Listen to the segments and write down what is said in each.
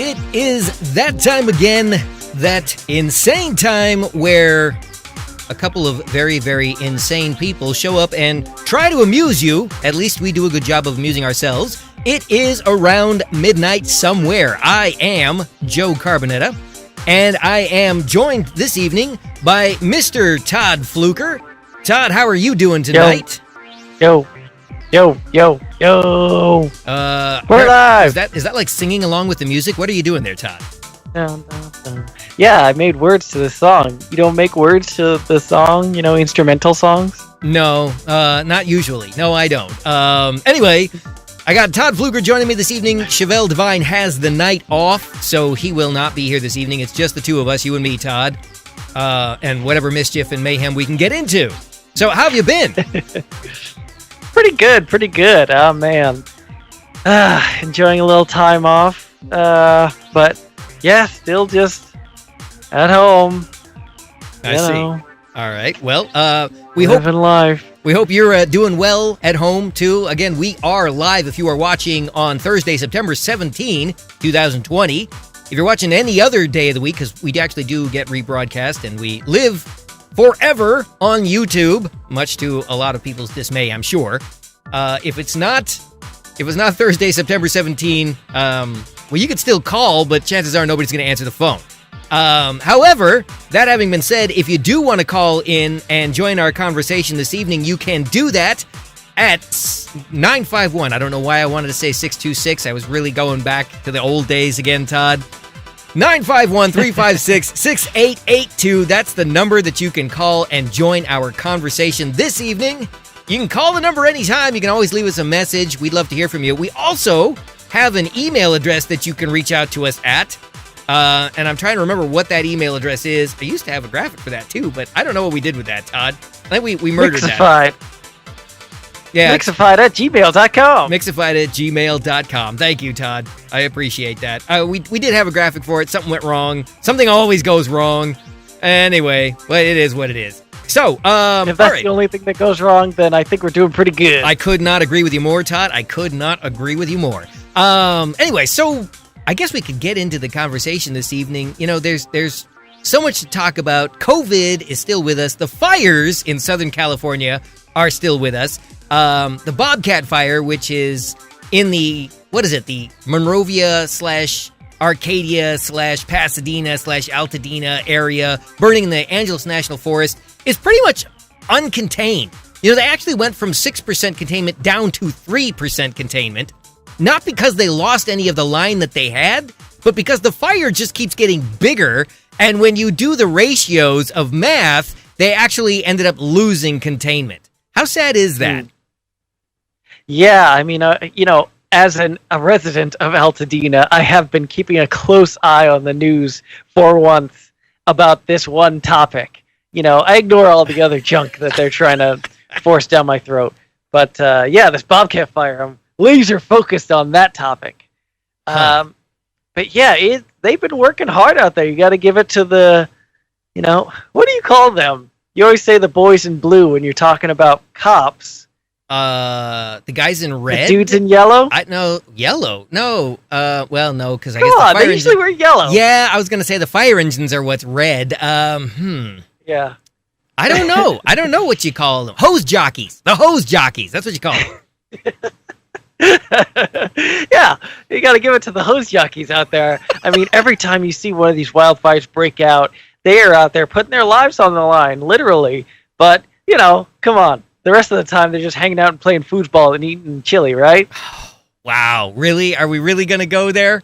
It is that time again, that insane time where a couple of very, very insane people show up and try to amuse you. At least we do a good job of amusing ourselves. It is around midnight somewhere. I am Joe Carbonetta, and I am joined this evening by Mr. Todd Fluker. Todd, how are you doing tonight? Yo. We're live. Is that like singing along with the music? What are you doing there, Todd? Yeah, I made words to the song. You don't make words to the song, instrumental songs? No, not usually. No, I don't. Anyway, I got Todd Fluker joining me this evening. Chevelle Devine has the night off, so he will not be here this evening. It's just the two of us, you and me, Todd, and whatever mischief and mayhem we can get into. So how have you been? Pretty good. Oh, man. Enjoying a little time off. But, yeah, still just at home. I see. All right. Well, we living life. We hope you're doing well at home, too. Again, we are live if you are watching on Thursday, September 17, 2020. If you're watching any other day of the week, because we actually do get rebroadcast, and we live forever on YouTube, much to a lot of people's dismay, I'm sure. If it's not Thursday, September 17, well, you could still call, but chances are nobody's going to answer the phone. However, that having been said, if you do want to call in and join our conversation this evening, you can do that at 951. I don't know why I wanted to say 626. I was really going back to the old days again, Todd. 951-356-6882. That's the number that you can call and join our conversation this evening. You can call the number anytime. You can always leave us a message. We'd love to hear from you. We also have an email address that you can reach out to us at. And I'm trying to remember what that email address is. I used to have a graphic for that too, but I don't know what we did with that, Todd. I think we murdered Mixified. that. Yeah. Mixified@gmail.com. Mixified@gmail.com. Thank you, Todd. I appreciate that. We did have a graphic for it. Something went wrong. Something always goes wrong. Anyway, but it is what it is. So, if that's the only thing that goes wrong, then I think we're doing pretty good. I could not agree with you more, Todd. I could not agree with you more. Anyway, so I guess we could get into the conversation this evening. There's so much to talk about. COVID is still with us. The fires in Southern California are still with us. The Bobcat Fire, which is in the Monrovia / Arcadia / Pasadena / Altadena area, burning in the Angeles National Forest, is pretty much uncontained. They actually went from 6% containment down to 3% containment, not because they lost any of the line that they had, but because the fire just keeps getting bigger, and when you do the ratios of math, they actually ended up losing containment. How sad is that? Yeah, I mean, as a resident of Altadena, I have been keeping a close eye on the news for once about this one topic. I ignore all the other junk that they're trying to force down my throat. But, this Bobcat Fire, I'm laser focused on that topic. But, yeah, they've been working hard out there. You got to give it to the, what do you call them? You always say the boys in blue when you're talking about cops. The guys in red? The dudes in yellow? No, yellow. No. Well, no, because I guess the fire they usually wear yellow. Yeah, I was going to say the fire engines are what's red. Yeah. I don't know. I don't know what you call them. Hose jockeys. The hose jockeys. That's what you call them. Yeah, you got to give it to the hose jockeys out there. I mean, every time you see one of these wildfires break out, they are out there putting their lives on the line, literally. But, come on. The rest of the time, they're just hanging out and playing foosball and eating chili, right? Wow. Really? Are we really going to go there?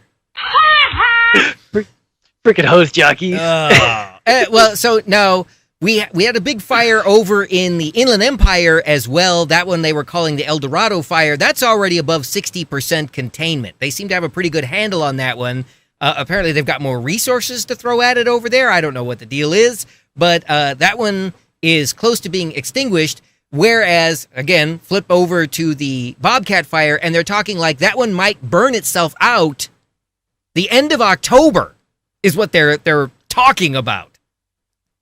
Freaking hose jockeys. Well, so now we had a big fire over in the Inland Empire as well. That one they were calling the El Dorado fire. That's already above 60% containment. They seem to have a pretty good handle on that one. Apparently, they've got more resources to throw at it over there. I don't know what the deal is, but that one is close to being extinguished. Whereas, again, flip over to the Bobcat fire, and they're talking like that one might burn itself out the end of October is what they're talking about.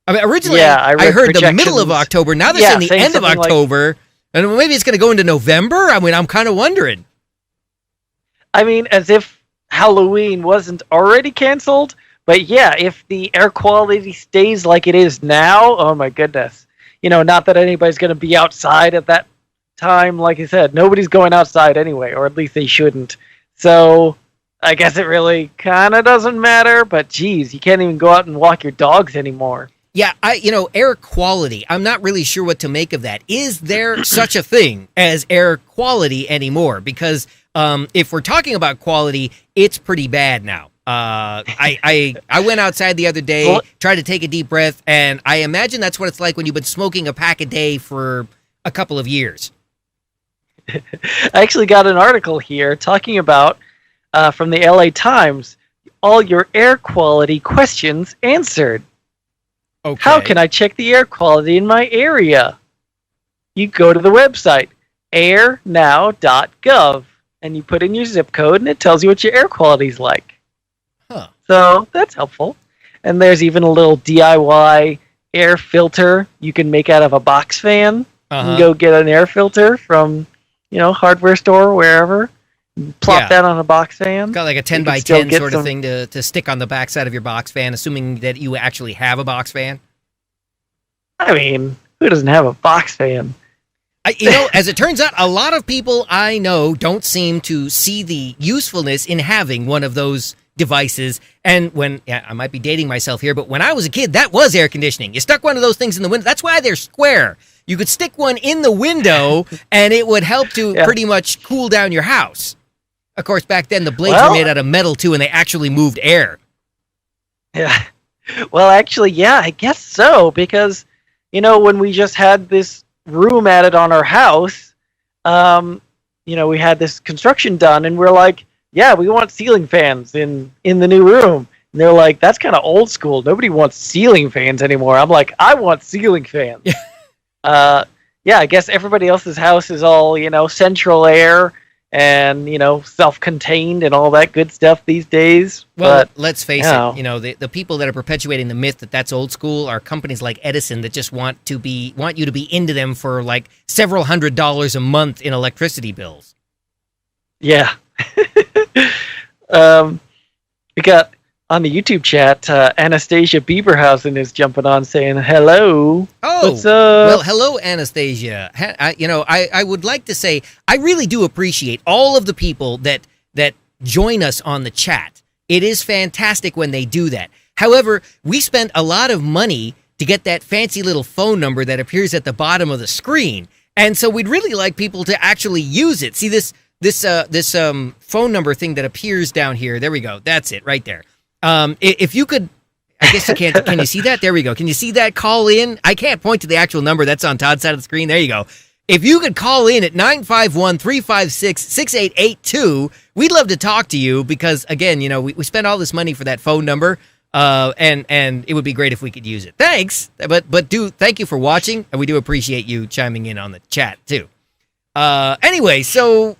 I mean, originally, I heard the middle of October. Now they're saying the end of October, and maybe it's going to go into November. I mean, I'm kind of wondering. I mean, as if Halloween wasn't already canceled. But yeah, if the air quality stays like it is now, oh my goodness. You know, not that anybody's going to be outside at that time. Like I said, nobody's going outside anyway, or at least they shouldn't. So I guess it really kind of doesn't matter. But geez, you can't even go out and walk your dogs anymore. Yeah, air quality. I'm not really sure what to make of that. Is there such a thing as air quality anymore? Because if we're talking about quality, it's pretty bad now. I went outside the other day, tried to take a deep breath, and I imagine that's what it's like when you've been smoking a pack a day for a couple of years. I actually got an article here talking about, from the LA Times, all your air quality questions answered. Okay. How can I check the air quality in my area? You go to the website, airnow.gov, and you put in your zip code, and it tells you what your air quality is like. Huh. So that's helpful. And there's even a little DIY air filter you can make out of a box fan. You can go get an air filter from, hardware store, wherever. Plop that on a box fan. Got like a 10 by 10 sort of thing to stick on the backside of your box fan, assuming that you actually have a box fan. I mean, who doesn't have a box fan? As it turns out, a lot of people I know don't seem to see the usefulness in having one of those devices. And I might be dating myself here, but when I was a kid, that was air conditioning. You stuck one of those things in the window. That's why they're square. You could stick one in the window, and it would help to pretty much cool down your house. Of course, back then, the blades were made out of metal, too, and they actually moved air. Yeah. Well, actually, I guess so, because, when we just had this room added on our house, we had this construction done, and we're like, yeah, we want ceiling fans in the new room. And they're like, that's kind of old school. Nobody wants ceiling fans anymore. I'm like, I want ceiling fans. I guess everybody else's house is all, central air and, self-contained and all that good stuff these days. Well, but, let's face it, the people that are perpetuating the myth that that's old school are companies like Edison that just want you to be into them for like several $100s a month in electricity bills. Yeah. We got on the YouTube chat, Anastasia Bieberhausen is jumping on saying hello. Oh, what's up? Well, hello, Anastasia. I would like to say I really do appreciate all of the people that join us on the chat. It is fantastic when they do that. However, we spent a lot of money to get that fancy little phone number that appears at the bottom of the screen, and so we'd really like people to actually use it. See this phone number thing that appears down here. There we go. That's it right there. If you could, I guess you can't. Can you see that? There we go. Can you see that? Call in. I can't point to the actual number that's on Todd's side of the screen. There you go. If you could call in at 951-356-6882, we'd love to talk to you because, again, we spent all this money for that phone number, and it would be great if we could use it. Thanks, but thank you for watching, and we do appreciate you chiming in on the chat too. Anyway, so.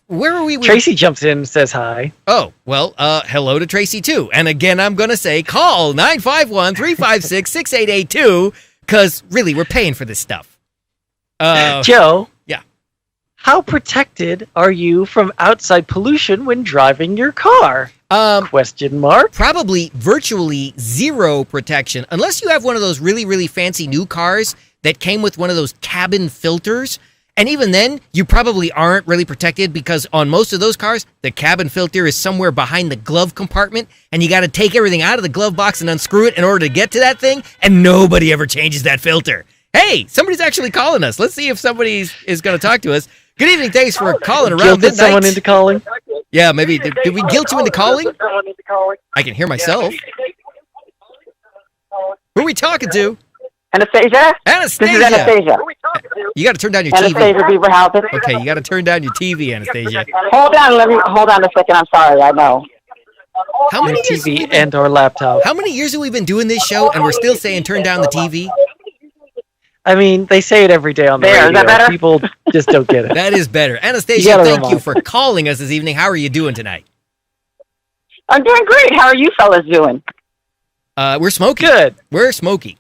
Where are we? Tracy jumps in and says hi. Oh, well, hello to Tracy, too. And again, I'm going to say call 951-356-6882 because, really, we're paying for this stuff. Joe? Yeah. How protected are you from outside pollution when driving your car? Question mark. Probably virtually zero protection, unless you have one of those really, really fancy new cars that came with one of those cabin filters. And even then, you probably aren't really protected because on most of those cars, the cabin filter is somewhere behind the glove compartment, and you got to take everything out of the glove box and unscrew it in order to get to that thing, and nobody ever changes that filter. Hey, somebody's actually calling us. Let's see if somebody is going to talk to us. Good evening. Thanks for calling around midnight. Someone into calling? Yeah, maybe. Did we guilt you into calling? I can hear myself. Who are we talking to? Anastasia? Anastasia. This is Anastasia. You got to turn down your TV. Anastasia Beaverhausen. Okay, you got to turn down your TV, Anastasia. Hold on a second. I'm sorry. I know. How many years TV and or laptop. How many years have we been doing this show, and we're still saying turn down the TV? I mean, they say it every day on the radio. Is that better? People just don't get it. That is better. Anastasia, thank you for calling us this evening. How are you doing tonight? I'm doing great. How are you fellas doing? We're smoky. Good. We're smoky.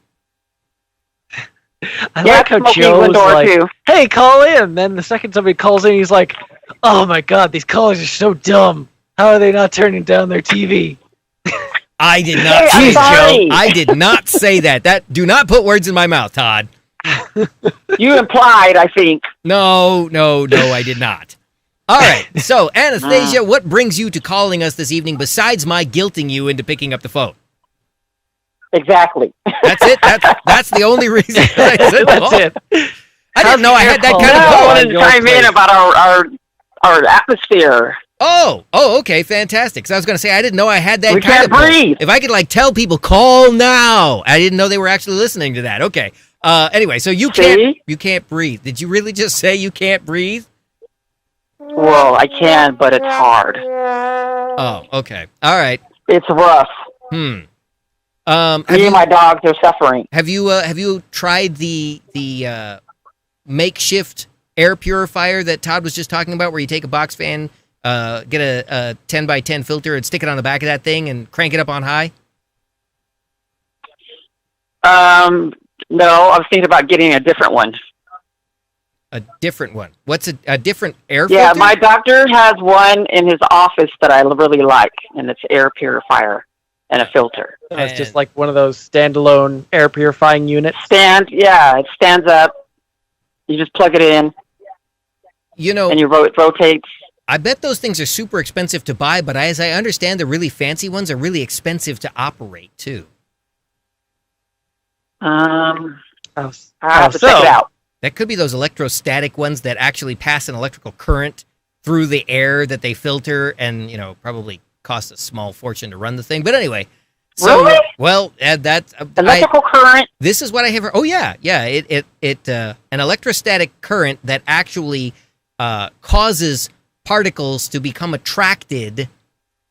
I like how Joe's like, too. Hey, call in. Then the second somebody calls in, he's like, oh my God, these callers are so dumb. How are they not turning down their TV? I did not say Joe. I did not say that. Do not put words in my mouth, Todd. You implied, I think. No, I did not. All right. So, Anastasia, what brings you to calling us this evening besides my guilting you into picking up the phone? Exactly. That's it. That's the only reason I said that's it. I didn't know I had that kind of call. call. I wanted to chime in about our atmosphere. Oh, okay, fantastic. So I was going to say I didn't know I had that we kind of. We can't breathe. If I could tell people call now, I didn't know they were actually listening to that. Okay. Anyway, so you can't breathe. Did you really just say you can't breathe? Well, I can, but it's hard. Oh, okay. All right. It's rough. Me and my dogs are suffering. Have you tried the makeshift air purifier that Todd was just talking about, where you take a box fan, get a 10 by 10 filter and stick it on the back of that thing and crank it up on high? No, I was thinking about getting a different one. A different one? What's a different air filter? Yeah, my doctor has one in his office that I really like, and it's air purifier and a filter. It's just like one of those standalone air purifying units. It stands up. You just plug it in. And it rotates. I bet those things are super expensive to buy, but as I understand, the really fancy ones are really expensive to operate too. I'll have to check it out. That could be those electrostatic ones that actually pass an electrical current through the air that they filter, and probably cost a small fortune to run the thing. But anyway, so really? Well, that's electrical current. This is what I have. Oh yeah. It an electrostatic current that actually causes particles to become attracted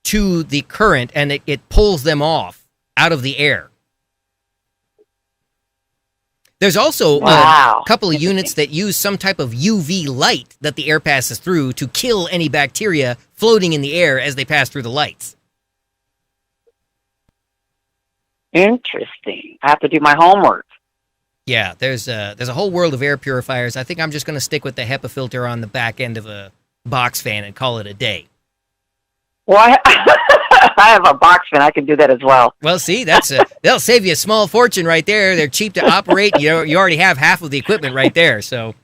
to the current, and it pulls them off out of the air. There's also a couple of units that use some type of UV light that the air passes through to kill any bacteria floating in the air as they pass through the lights. Interesting. I have to do my homework. Yeah, there's a whole world of air purifiers. I think I'm just going to stick with the HEPA filter on the back end of a box fan and call it a day. Well, I have a box fan. I can do that as well. Well, see, they'll save you a small fortune right there. They're cheap to operate. You already have half of the equipment right there. So,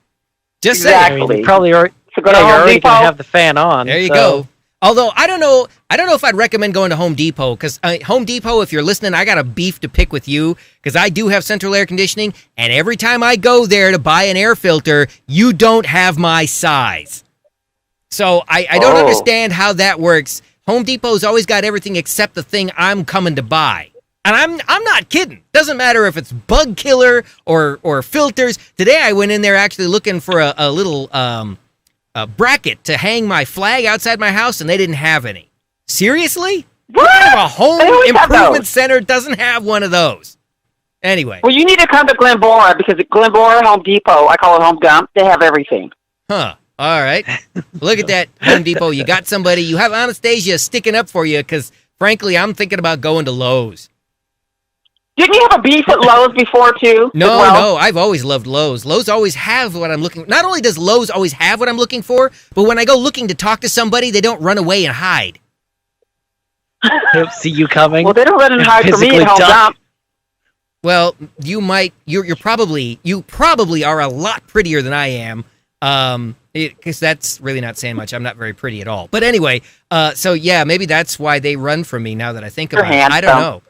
just exactly. saying. I mean, you probably already, so go to Home already Depot. Gonna have the fan on. There you go. Although I don't know if I'd recommend going to Home Depot, because Home Depot, if you're listening, I got a beef to pick with you, because I do have central air conditioning, and every time I go there to buy an air filter, you don't have my size. So I don't understand how that works. Home Depot's always got everything except the thing I'm coming to buy. And I'm not kidding. Doesn't matter if it's bug killer or filters. Today I went in there actually looking for a little bracket to hang my flag outside my house, and they didn't have any. Seriously? What? A home improvement center doesn't have one of those. Anyway. Well, you need to come to Glenbora, because at Glenbora Home Depot, I call it Home Gump, they have everything. Huh. All right. Look at that, Home Depot. You got somebody. You have Anastasia sticking up for you, because, frankly, I'm thinking about going to Lowe's. Didn't you have a beef at Lowe's before, too? No, I've always loved Lowe's. Lowe's always have what I'm looking for. Not only does Lowe's always have what I'm looking for, but when I go looking to talk to somebody, they don't run away and hide. Don't see you coming. Well, they don't run and hide for me at Home Gump. Well, you probably are a lot prettier than I am. Because that's really not saying much. I'm not very pretty at all. But anyway, so yeah, maybe that's why they run from me now that I think about it. I don't know.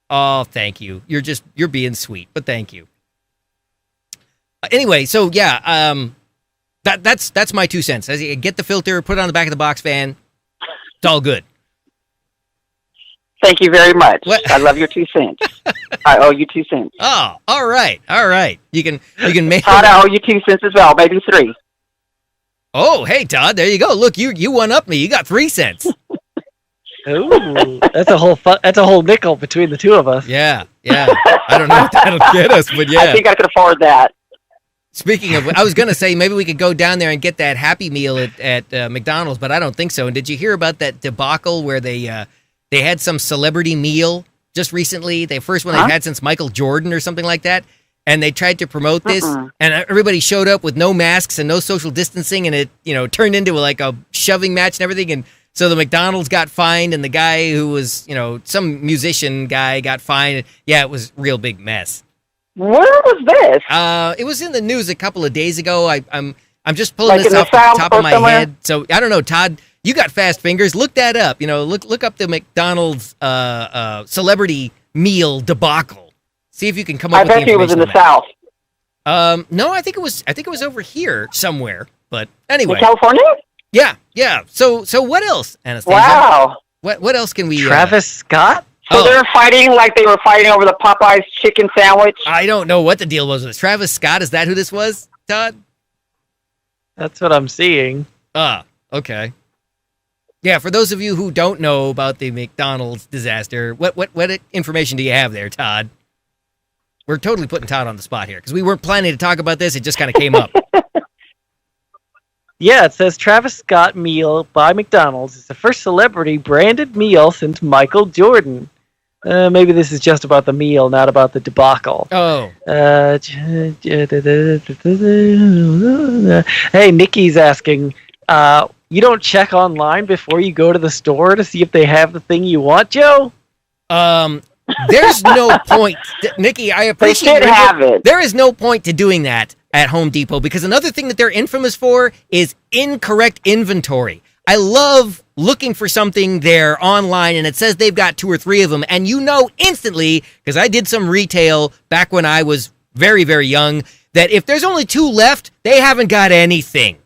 Oh, thank you. You're being sweet, but thank you. Anyway, so yeah, that's my 2 cents. As you get the filter, put it on the back of the box fan, it's all good. Thank you very much. What? I love your 2 cents. I owe you 2 cents. Oh, all right. You can make. Todd, I owe you 2 cents as well, maybe 3. Oh, hey Todd, there you go. Look, you one up me. You got 3 cents. Ooh, that's a whole nickel between the two of us. Yeah. I don't know if that'll get us, but yeah. I think I could afford that. Speaking of, I was going to say maybe we could go down there and get that Happy Meal at McDonald's, but I don't think so. And did you hear about that debacle where they had some celebrity meal just recently? The first one they've had since Michael Jordan or something like that. And they tried to promote this, and everybody showed up with no masks and no social distancing, and it turned into like a shoving match and everything. And so the McDonald's got fined, and the guy who was, some musician guy got fined. Yeah, it was a real big mess. Where was this? It was in the news a couple of days ago. I'm just pulling Like this in the off the South top or of my somewhere? head. So I don't know, Todd. You got fast fingers. Look that up. Look up the McDonald's celebrity meal debacle. See if you can come up I with the bet you it was in information the on South. that. No, I think it was over here somewhere. But anyway, In California? yeah. So what else, Anastasia? Wow. What else can we? Travis Scott? So they're fighting like they were fighting over the Popeyes chicken sandwich? I don't know what the deal was with this. Travis Scott. Is that who this was, Todd? That's what I'm seeing. Okay. Yeah, for those of you who don't know about the McDonald's disaster, what information do you have there, Todd? We're totally putting Todd on the spot here because we weren't planning to talk about this. It just kind of came up. Yeah, it says Travis Scott meal by McDonald's is the first celebrity branded meal since Michael Jordan. Maybe this is just about the meal, not about the debacle. Oh. Hey, Nikki's asking, you don't check online before you go to the store to see if they have the thing you want, Joe? There's no point. Nikki, I appreciate They should have it. There is no point to doing that at Home Depot because another thing that they're infamous for is incorrect inventory. I love looking for something there online and it says they've got 2 or 3 of them and instantly, because I did some retail back when I was very, very young, that if there's only 2 left, they haven't got anything.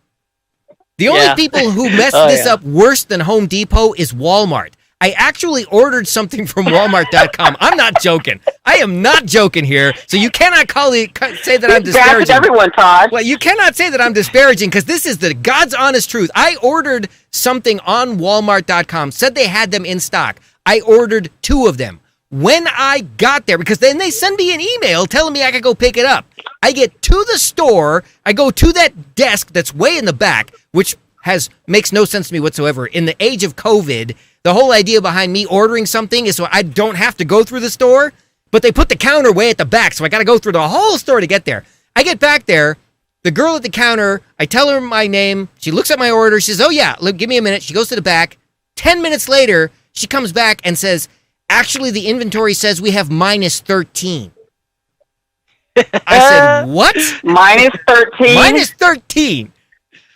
The only people who mess this up worse than Home Depot is Walmart. I actually ordered something from Walmart.com. I'm not joking. I am not joking here. So you cannot say that I'm disparaging. Everyone, Todd. Well, you cannot say that I'm disparaging because this is the God's honest truth. I ordered something on Walmart.com, said they had them in stock. I ordered 2 of them. When I got there, because then they send me an email telling me I could go pick it up. I get to the store. I go to that desk that's way in the back, which makes no sense to me whatsoever. In the age of COVID, the whole idea behind me ordering something is so I don't have to go through the store, but they put the counter way at the back, so I got to go through the whole store to get there. I get back there, the girl at the counter, I tell her my name, she looks at my order, she says, oh yeah, give me a minute. She goes to the back. 10 minutes later, she comes back and says, actually the inventory says we have minus 13. I said, what? Minus 13? Minus 13.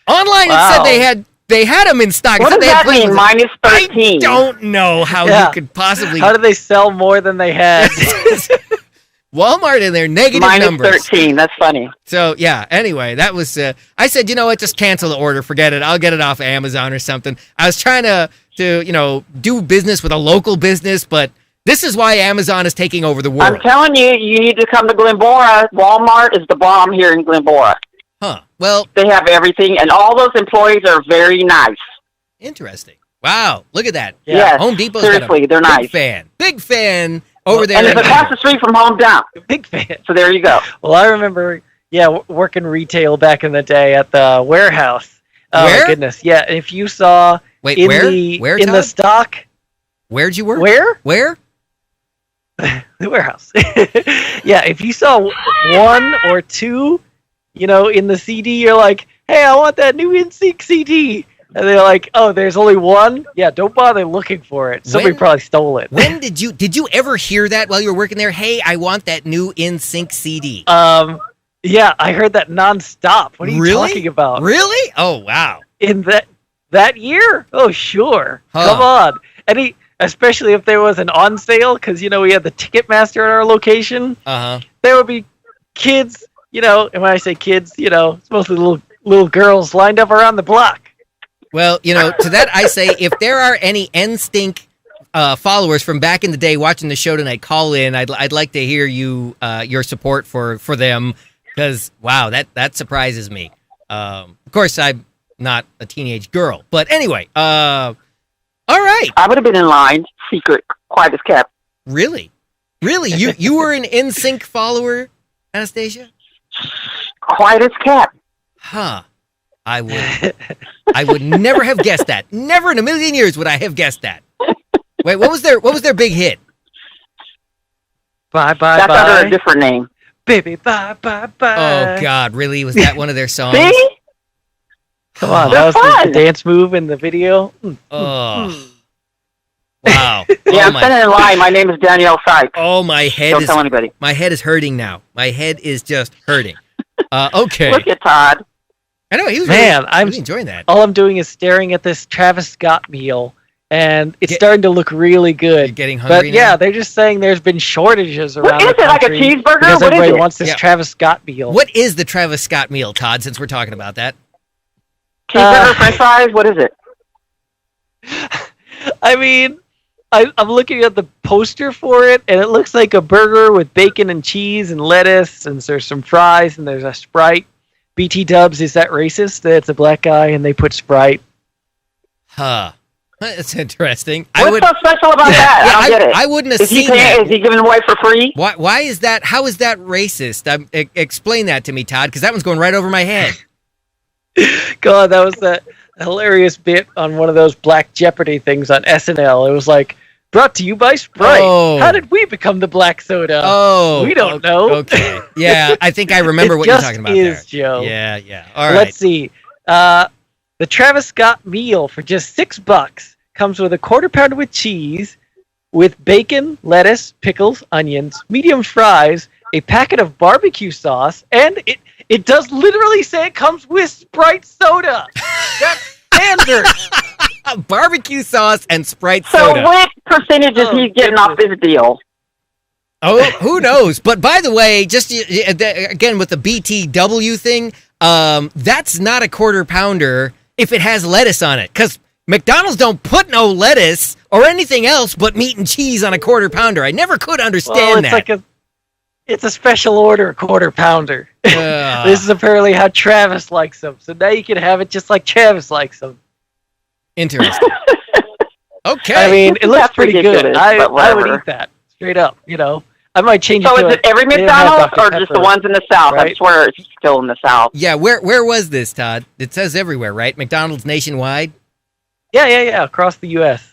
Online it said they had them in stock. What does that mean, minus 13? I don't know how you could possibly... How did they sell more than they had? Walmart and their negative minus numbers. Minus 13, that's funny. So, yeah, anyway, that was... I said, you know what, just cancel the order, forget it. I'll get it off Amazon or something. I was trying to do business with a local business, but this is why Amazon is taking over the world. I'm telling you, you need to come to Glynbora. Walmart is the bomb here in Glynbora. Huh. Well, they have everything, and all those employees are very nice. Interesting. Wow, look at that. Yeah. Yes, Home Depot's seriously, got a they're nice. Big fan over there. And it's across the street from Home Dump. Big fan. So there you go. Well, I remember, working retail back in the day at the warehouse. Oh, where? My goodness. Yeah, if you saw where, the stock. Where'd you work? Where? The warehouse. Yeah, if you saw 1 or 2, in the CD, you're like, hey, I want that new NSYNC CD. And they're like, oh, there's only 1? Yeah, don't bother looking for it. Somebody probably stole it. When did you ever hear that while you were working there? Hey, I want that new NSYNC CD. Yeah, I heard that nonstop. What are you talking about? Really? Oh, wow. In that year? Oh, sure. Huh. Come on. Especially if there was an on sale, because, we had the Ticketmaster at our location. Uh-huh. There would be kids, and when I say kids, it's mostly little girls lined up around the block. Well, to that I say, if there are any NSYNC followers from back in the day watching the show tonight call in, I'd like to hear your support for them, because wow, that surprises me. Of course, I'm not a teenage girl, but anyway, all right. I would have been in line, secret, quiet as kept. Really? You were an NSYNC follower, Anastasia? Quiet as kept. Huh. I would never have guessed that. Never in a million years would I have guessed that. Wait, what was their big hit? Bye. That's under a different name. Baby, bye. Oh God, really? Was that one of their songs? See? Come on, that was the dance move in the video. Oh. Wow. Yeah, I'm standing in line. My name is Danielle Sykes. Oh, my head Don't tell anybody. My head is hurting now. My head is just hurting. Okay. Look at Todd. I know, he was I'm really enjoying that. All I'm doing is staring at this Travis Scott meal, and it's starting to look really good. You're getting hungry But yeah, they're just saying there's been shortages around What is the it, like a country cheeseburger? because What is everybody it? wants this Travis Scott meal. What is the Travis Scott meal, Todd, since we're talking about that? Cheeseburger, french fries? What is it? I mean, I'm looking at the poster for it, and it looks like a burger with bacon and cheese and lettuce, and there's some fries, and there's a Sprite. BT Dubs, is that racist? That it's a black guy and they put Sprite? Huh. That's interesting. What's so special about that? I don't get it. I wouldn't have Is he seen that. Is he giving away for free? Why is that? How is that racist? Explain that to me, Todd, because that one's going right over my head. God, that was that hilarious bit on one of those Black Jeopardy things on SNL. It was like, brought to you by Sprite. Oh. How did we become the black soda? Oh. We don't know. Okay. Yeah, I think I remember what you're talking about there. Joe. Yeah. All right. Let's see. The Travis Scott meal for just $6 comes with a quarter pounder with cheese, with bacon, lettuce, pickles, onions, medium fries, a packet of barbecue sauce, and it does literally say it comes with Sprite soda. That's standard. Barbecue sauce and Sprite So soda. what percentage is he getting off this deal? Oh, who knows? But by the way, just again with the BTW thing, that's not a quarter pounder if it has lettuce on it, because McDonald's don't put no lettuce or anything else but meat and cheese on a quarter pounder. I never could understand that. It's a special order quarter pounder. This is apparently how Travis likes them. So now you can have it just like Travis likes them. Interesting. Okay. I mean, it looks pretty good. I would whatever. eat that straight up. You know, I might change it. So to is it every they don't have McDonald's Dr. or just the Pepper, ones in the South? right? I swear it's still in the South. Yeah, where was this, Todd? It says everywhere, right? McDonald's nationwide? Yeah, across the U.S.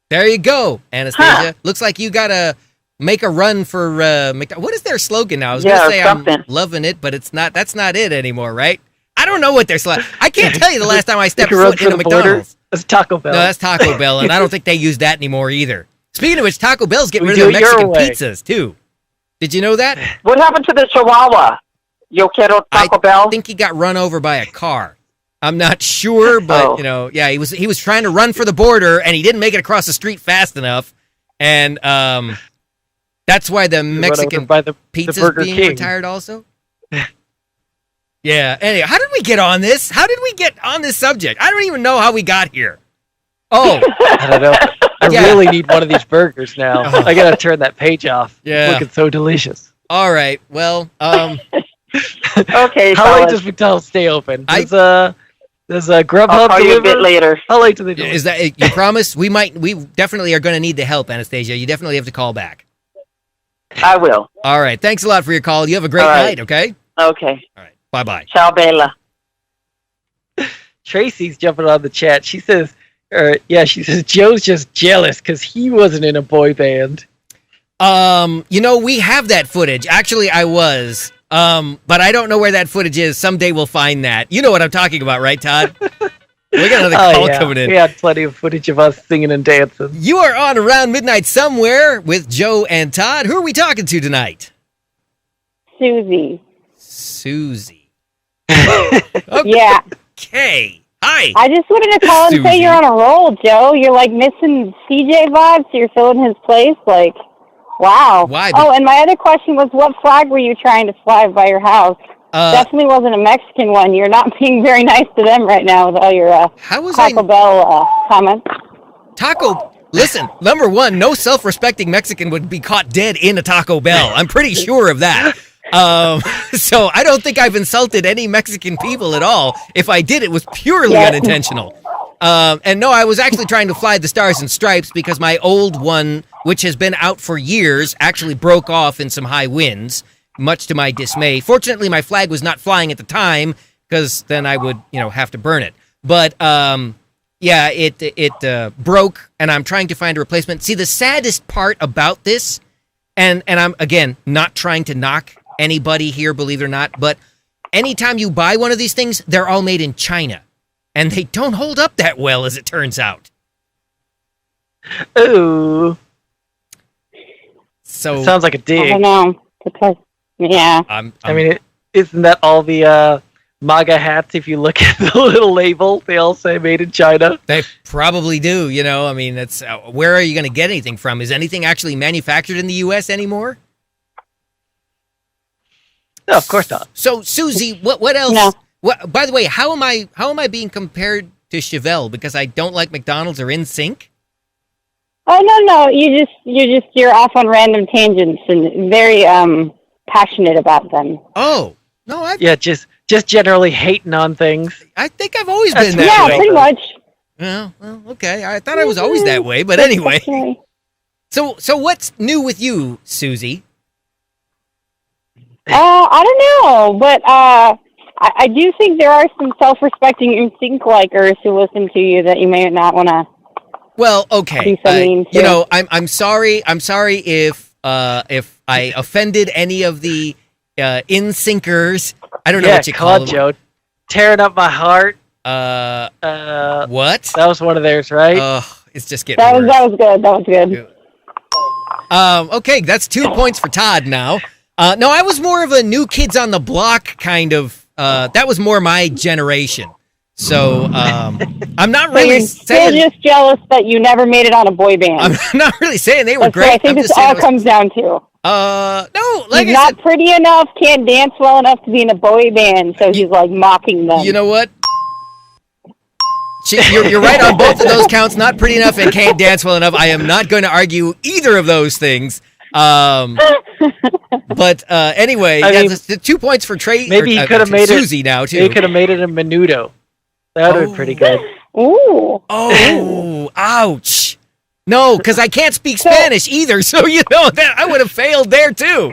There you go, Anastasia. Looks like you got to make a run for McDonald's. What is their slogan now? I was going to say something. I'm loving it, but it's not. That's not it anymore, right? I don't know what their slogan. I can't tell you the last time I stepped foot in a McDonald's. That's Taco Bell. No, that's Taco Bell, and I don't think they use that anymore either. Speaking of which, Taco Bell's getting We rid of do their it your Mexican way. pizzas, too. Did you know that? What happened to the Chihuahua? Yo quiero Taco Bell? I think he got run over by a car. I'm not sure, but yeah, he was trying to run for the border, and he didn't make it across the street fast enough, and that's why the Mexican pizza's Burger being King. retired also. Yeah. Anyway, how did we get on this? How did we get on this subject? I don't even know how we got here. Oh, I don't know. I really need one of these burgers now. I gotta turn that page off. Yeah. It's looking so delicious. all right. Well, Okay, How late fellas. does McDonald's stay open? I- Does Grubhub I'll call you a deliver? bit later. How late do they do? is that you promise? We definitely are going to need the help, Anastasia. You definitely have to call back. I will. All right. Thanks a lot for your call. You have a great All right. night. Okay. Okay. All right. Bye. Ciao, Bella. Tracy's jumping on the chat. She says, she says Joe's just jealous because he wasn't in a boy band. We have that footage. Actually, I was. But I don't know where that footage is. Someday we'll find that. You know what I'm talking about, right, Todd? We got another call coming in. We had plenty of footage of us singing and dancing. You are on Around Midnight Somewhere with Joe and Todd. Who are we talking to tonight? Susie. Susie. Yeah. Okay. Hi. I just wanted to call and Susie. say you're on a roll, Joe. You're like missing CJ vibes, so you're filling his place. Like, wow. Why? Oh, and my other question was, what flag were you trying to fly by your house? Definitely wasn't a Mexican one. You're not being very nice to them right now with all your how was Taco Bell comments. Taco Listen, number one, no self-respecting Mexican would be caught dead in a Taco Bell. I'm pretty sure of that. So I don't think I've insulted any Mexican people at all. If I did, it was purely unintentional. And no, I was actually trying to fly the Stars and Stripes because my old one, which has been out for years, actually broke off in some high winds, much to my dismay. Fortunately, my flag was not flying at the time because then I would, have to burn it. But yeah, it broke, and I'm trying to find a replacement. See, the saddest part about this, and I'm, again, not trying to knock anybody here, believe it or not, but anytime you buy one of these things, they're all made in China, and they don't hold up that well, as it turns out. Ooh. So it sounds like a dig. I don't know. Because, yeah. I mean, isn't that all the MAGA hats? If you look at the little label, they all say "Made in China." They probably do. I mean, that's where are you going to get anything from? Is anything actually manufactured in the U.S. anymore? No, of course not. So, Susie, what else? No. What? By the way, how am I being compared to Chevelle because I don't like McDonald's or NSYNC? Oh no, you're off on random tangents and very passionate about them. Oh no, just generally hating on things. I think I've always been that way. Yeah, pretty much. Well, okay. I thought I was always that way, but anyway. Okay. So what's new with you, Susie? I don't know, but I do think there are some self-respecting NSYNC-likers who listen to you that you may not want to. Well, okay. I'm sorry. I'm sorry if I offended any of the NSYNCers. I don't know what you call them. Joe. Tearing up my heart. What? That was one of theirs, right? It's just getting worse. That was good. Okay, that's 2 points for Todd now. No, I was more of a New Kids on the Block kind of. That was more my generation. So I'm not really saying. You're just jealous that you never made it on a boy band. I'm not really saying they were great. I think this all comes down to. No, like he's not pretty enough, can't dance well enough to be in a boy band, so he's like mocking them. You know what? You're right on both of those counts. Not pretty enough and can't dance well enough. I am not going to argue either of those things. But anyway, the 2 points for Trey. Maybe he could have made Susie now too. He could have made it in Menudo. That would have been pretty good. Ooh. Oh, ouch. No, because I can't speak Spanish either, so that I would have failed there too.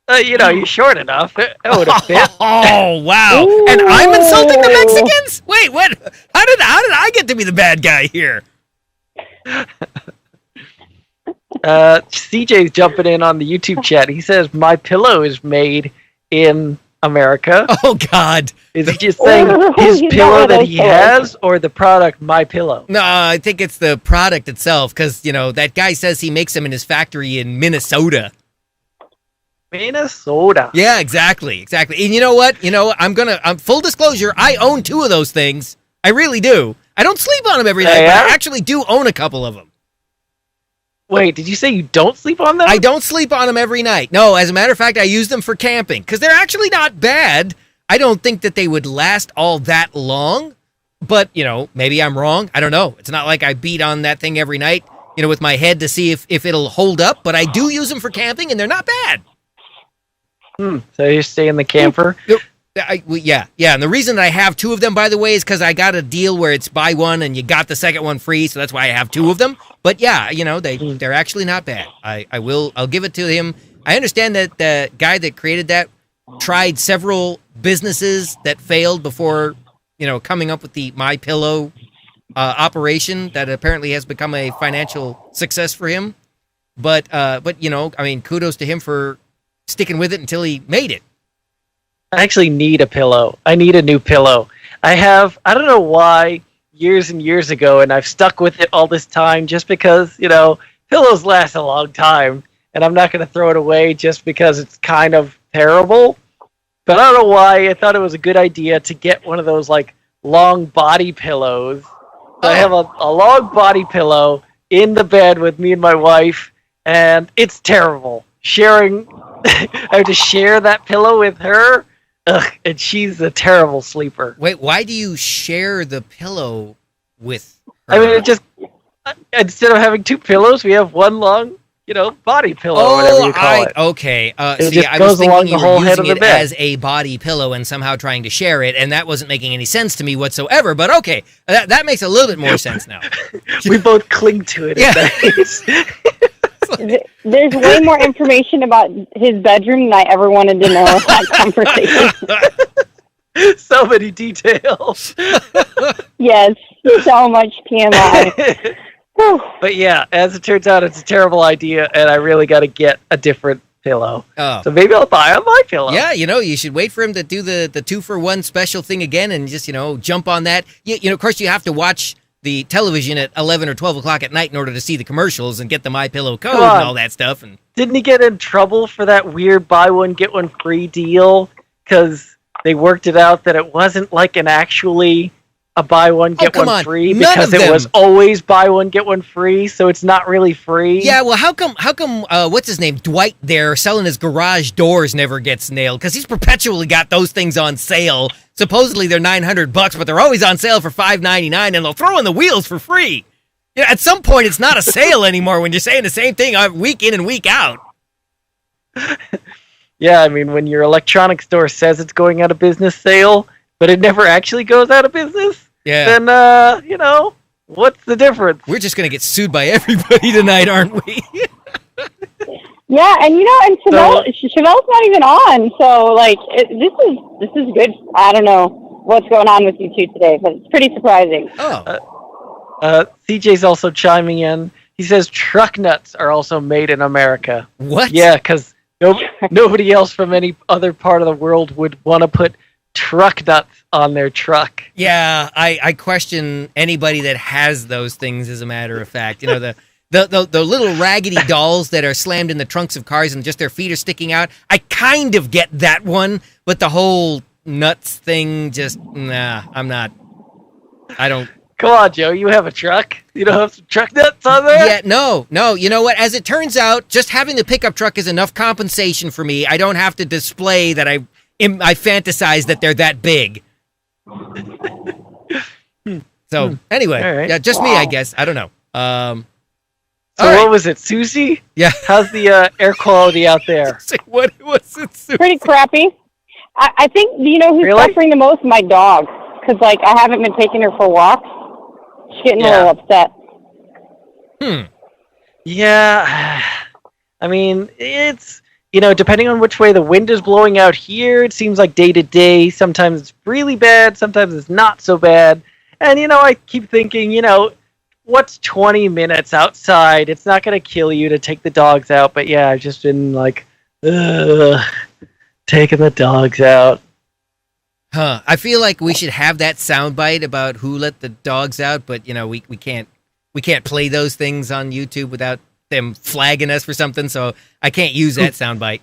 You're short enough. It would have fit. Oh, wow. Ooh. And I'm insulting the Mexicans? Wait, what? How did I get to be the bad guy here? CJ's jumping in on the YouTube chat. He says, My Pillow is made in America. Oh, God. Is he just saying his pillow that he has or the product My Pillow? No, I think it's the product itself because, that guy says he makes them in his factory in Minnesota. Minnesota. Yeah, exactly. And you know what? I'm full disclosure, I own 2 of those things. I really do. I don't sleep on them every night, but I actually do own a couple of them. Wait, did you say you don't sleep on them? I don't sleep on them every night. No, as a matter of fact, I use them for camping because they're actually not bad. I don't think that they would last all that long, but, maybe I'm wrong. I don't know. It's not like I beat on that thing every night, with my head to see if it'll hold up, but I do use them for camping and they're not bad. So you stay in the camper? Yeah. And the reason that I have 2 of them, by the way, is because I got a deal where it's buy one and you got the second one free, so that's why I have 2 of them. But yeah, they're actually not bad. I'll give it to him. I understand that the guy that created that tried several businesses that failed before, coming up with the MyPillow operation that apparently has become a financial success for him. But kudos to him for sticking with it until he made it. I actually need a pillow. I need a new pillow. I don't know why, years and years ago, and I've stuck with it all this time just because, pillows last a long time, and I'm not going to throw it away just because it's kind of terrible. But I don't know why. I thought it was a good idea to get one of those, long body pillows. So I have a long body pillow in the bed with me and my wife, and it's terrible. I have to share that pillow with her. And she's a terrible sleeper. Wait, why do you share the pillow with her? I mean, instead of having two pillows, we have one long, body pillow or whatever you call it. Okay. It See, just I goes was along thinking you the whole were head using of the it bed. as a body pillow and somehow trying to share it, and that wasn't making any sense to me whatsoever. But okay, that makes a little bit more sense now. We both cling to it. Yeah. There's way more information about his bedroom than I ever wanted to know in that conversation. So many details. Yes, so much TMI. Whew. But yeah, as it turns out, it's a terrible idea, and I really got to get a different pillow. Oh. So maybe I'll buy a my pillow. Yeah, you should wait for him to do the 2-for-1 special thing again and just, jump on that. Of course, you have to watch the television at 11 or 12 o'clock at night in order to see the commercials and get the My Pillow code and all that stuff. And didn't he get in trouble for that weird buy one, get one free deal? Because they worked it out that it wasn't like an actually a buy one, get one free, because it was always buy one, get one free, so it's not really free. Yeah, well, how come, what's his name, Dwight there, selling his garage doors never gets nailed? Because he's perpetually got those things on sale. Supposedly they're $900, but they're always on sale for $5.99, and they'll throw in the wheels for free. At some point, it's not a sale anymore when you're saying the same thing week in and week out. Yeah, I mean, when your electronics store says it's going out of business sale, but it never actually goes out of business, then, what's the difference? We're just going to get sued by everybody tonight, aren't we? Yeah, and Chevelle's not even on, so this is good. I don't know what's going on with you two today, but it's pretty surprising. CJ's also chiming in. He says truck nuts are also made in America. What? Yeah, because nobody else from any other part of the world would want to put truck nuts on their truck. Yeah, I question anybody that has those things, as a matter of fact. The little raggedy dolls that are slammed in the trunks of cars and just their feet are sticking out. I kind of get that one, but the whole nuts thing, I'm not. I don't. Come on, Joe, you have a truck. You don't have some truck nuts on there? Yeah, no. You know what? As it turns out, just having the pickup truck is enough compensation for me. I don't have to display that I fantasize that they're that big. So, anyway, right. Yeah, just me, I guess. I don't know. What was it, Susie? Yeah. How's the air quality out there? What was it, Susie? Pretty crappy. I think, who's Really? suffering the most? My dog. Because, I haven't been taking her for walks. She's getting a little upset. Yeah. I mean, it's, depending on which way the wind is blowing out here, it seems like day to day. Sometimes it's really bad. Sometimes it's not so bad. And, I keep thinking, what's 20 minutes outside? It's not going to kill you to take the dogs out. But, yeah, I've just been taking the dogs out. Huh. I feel like we should have that soundbite about who let the dogs out, but we can't play those things on YouTube without them flagging us for something, so I can't use that soundbite.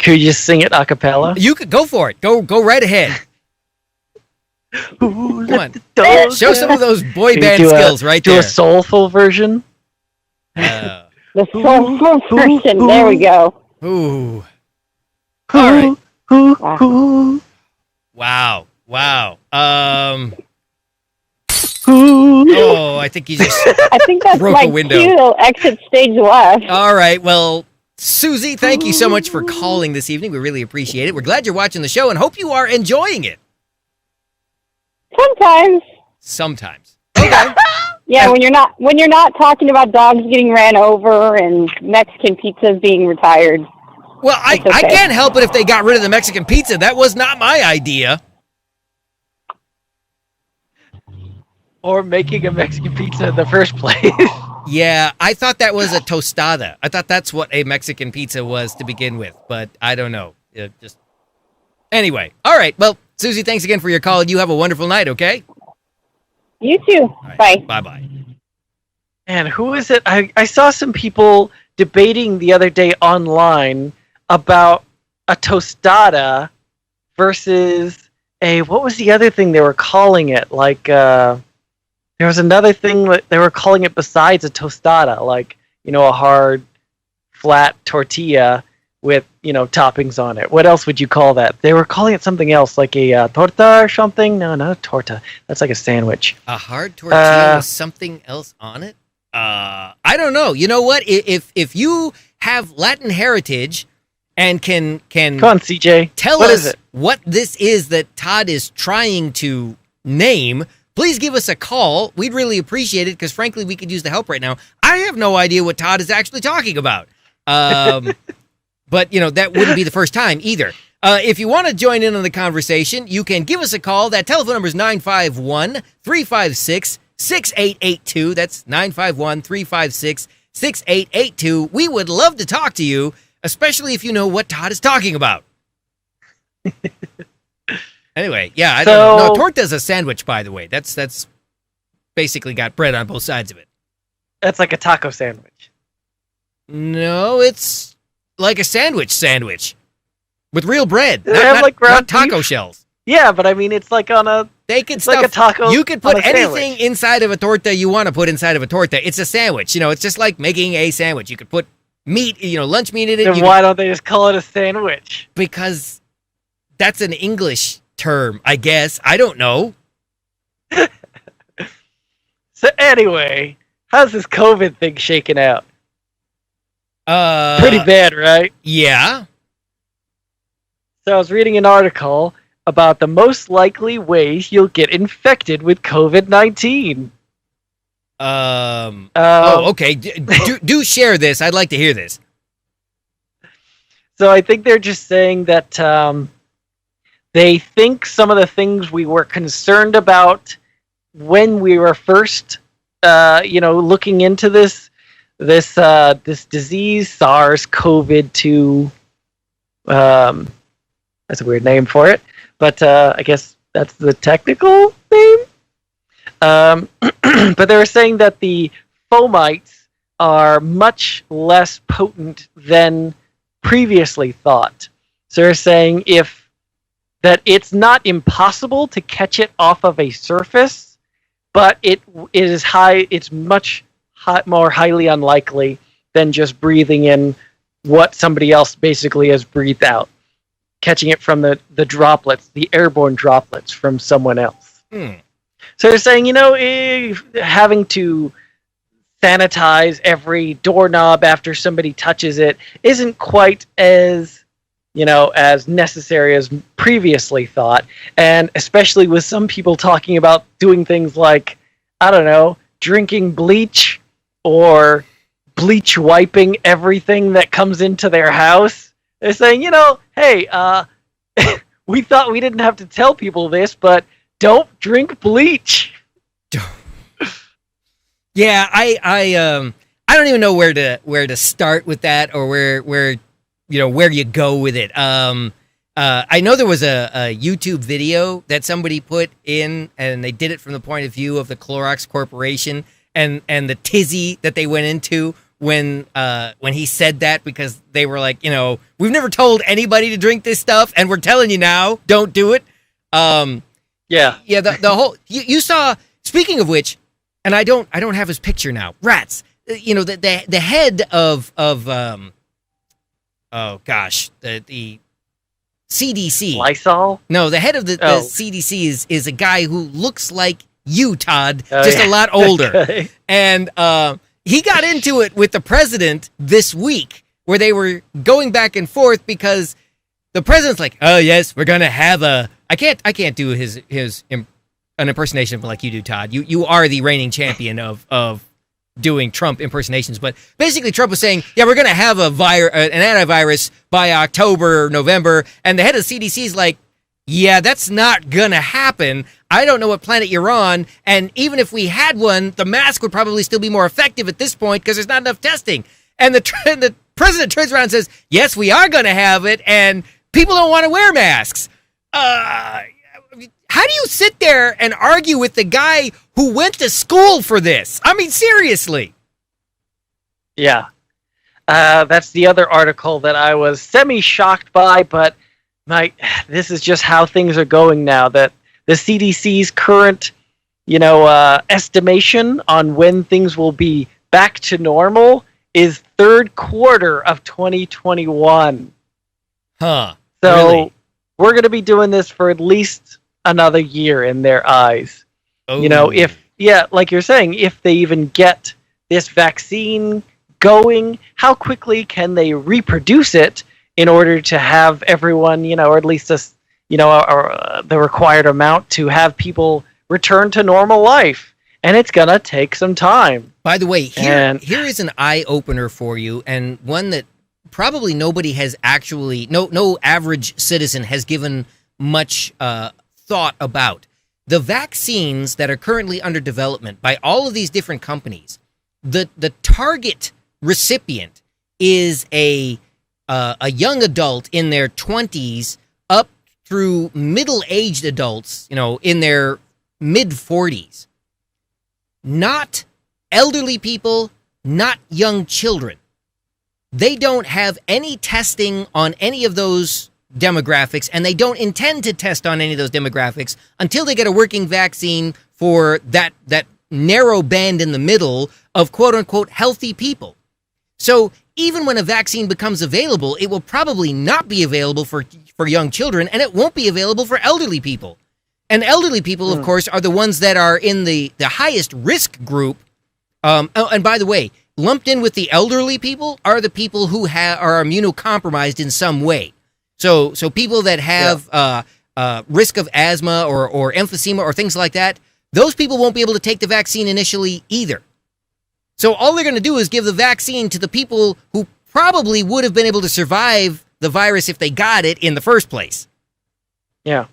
Could you sing it a cappella? You could go for it. Go right ahead. Come on. Show some of those boy band skills right there. Do a soulful version. The soulful version. There we go. Ooh. All right. Wow. Oh, I think you just I think that's broke my a window. cue to exit stage left. All right. Well, Susie, thank you so much for calling this evening. We really appreciate it. We're glad you're watching the show and hope you are enjoying it. Sometimes. Okay. Yeah, when you're not talking about dogs getting ran over and Mexican pizzas being retired. Well, I can't help it if they got rid of the Mexican pizza. That was not my idea. Or making a Mexican pizza in the first place. Yeah, I thought that was a tostada. I thought that's what a Mexican pizza was to begin with, but I don't know. Anyway, all right. Well, Susie, thanks again for your call. You have a wonderful night, okay? You too. Right, Bye. Bye-bye. And who is it? I saw some people debating the other day online about a tostada versus what was the other thing they were calling it? There was another thing that they were calling it besides a tostada, a hard, flat tortilla. with, toppings on it. What else would you call that? They were calling it something else, like a torta or something. No, not a torta. That's like a sandwich. A hard tortilla with something else on it? I don't know. You know what? If you have Latin heritage and can come on, CJ, tell us what this is that Todd is trying to name, please give us a call. We'd really appreciate it because, frankly, we could use the help right now. I have no idea what Todd is actually talking about. But, that wouldn't be the first time either. If you want to join in on the conversation, you can give us a call. That telephone number is 951-356-6882. That's 951-356-6882. We would love to talk to you, especially if you know what Todd is talking about. Anyway, yeah, I don't know. No, torta's a sandwich, by the way. That's basically got bread on both sides of it. That's like a taco sandwich. No, it's like a sandwich with real bread. They have like ground taco beef? Shells. Yeah, but I mean, it's like on a. They could like a taco. You could put anything sandwich. inside of a torta you want to put inside of a torta. It's a sandwich. It's just like making a sandwich. You could put meat, lunch meat in it. Then why don't they just call it a sandwich? Because that's an English term, I guess. I don't know. So anyway, how's this COVID thing shaking out? Pretty bad, right? Yeah. So I was reading an article about the most likely ways you'll get infected with COVID-19. Okay. Do share this. I'd like to hear this. So I think they're just saying that they think some of the things we were concerned about when we were first, looking into this disease, SARS-CoV-2. That's a weird name for it, but I guess that's the technical name. But they were saying that the fomites are much less potent than previously thought. So they're saying that it's not impossible to catch it off of a surface, but it is high. It's much more highly unlikely than just breathing in what somebody else basically has breathed out, catching it from the droplets, the airborne droplets from someone else. So they're saying, having to sanitize every doorknob after somebody touches it isn't quite as necessary as previously thought. And especially with some people talking about doing things like, I don't know, drinking bleach or bleach wiping everything that comes into their house. They're saying, hey, we thought we didn't have to tell people this, but don't drink bleach. Yeah, I don't even know where to start with that or where you go with it. I know there was a YouTube video that somebody put in, and they did it from the point of view of the Clorox Corporation and the tizzy that they went into when he said that, because they were like, we've never told anybody to drink this stuff, and we're telling you now, don't do it. Yeah. The whole you saw. Speaking of which, and I don't have his picture now. Rats. The head of the CDC. Lysol? No, the head of the CDC is a guy who looks like you, Todd, just a lot older. Okay. And he got into it with the president this week, where they were going back and forth because the president's like, "Oh yes, we're gonna have a." I can't do an impersonation like you do, Todd. You are the reigning champion of doing Trump impersonations, but basically Trump was saying, yeah, we're going to have an antivirus by October or November, and the head of the CDC is like, yeah, that's not going to happen. I don't know what planet you're on, and even if we had one, the mask would probably still be more effective at this point because there's not enough testing. And the president turns around and says, yes, we are going to have it, and people don't want to wear masks. How do you sit there and argue with the guy who went to school for this? I mean, seriously. Yeah. That's the other article that I was semi-shocked by, but this is just how things are going now, that the CDC's current, estimation on when things will be back to normal is third quarter of 2021. Huh. So really? We're going to be doing this for at least another year in their eyes. Oh. You know, like you're saying, if they even get this vaccine going, how quickly can they reproduce it in order to have everyone, or at least the required amount to have people return to normal life? And it's going to take some time. By the way, here is an eye-opener for you, and one that probably nobody has actually, no average citizen has given much thought about. The vaccines that are currently under development by all of these different companies, the target recipient is a young adult in their 20s up through middle-aged adults, in their mid-40s. Not elderly people, not young children. They don't have any testing on any of those demographics, and they don't intend to test on any of those demographics until they get a working vaccine for that narrow band in the middle of quote-unquote healthy people. So even when a vaccine becomes available, it will probably not be available for young children, and it won't be available for elderly people. And elderly people, of course, are the ones that are in the highest risk group. And by the way, lumped in with the elderly people are the people who are immunocompromised in some way. So people that have risk of asthma or emphysema or things like that, those people won't be able to take the vaccine initially either. So all they're going to do is give the vaccine to the people who probably would have been able to survive the virus if they got it in the first place. Yeah.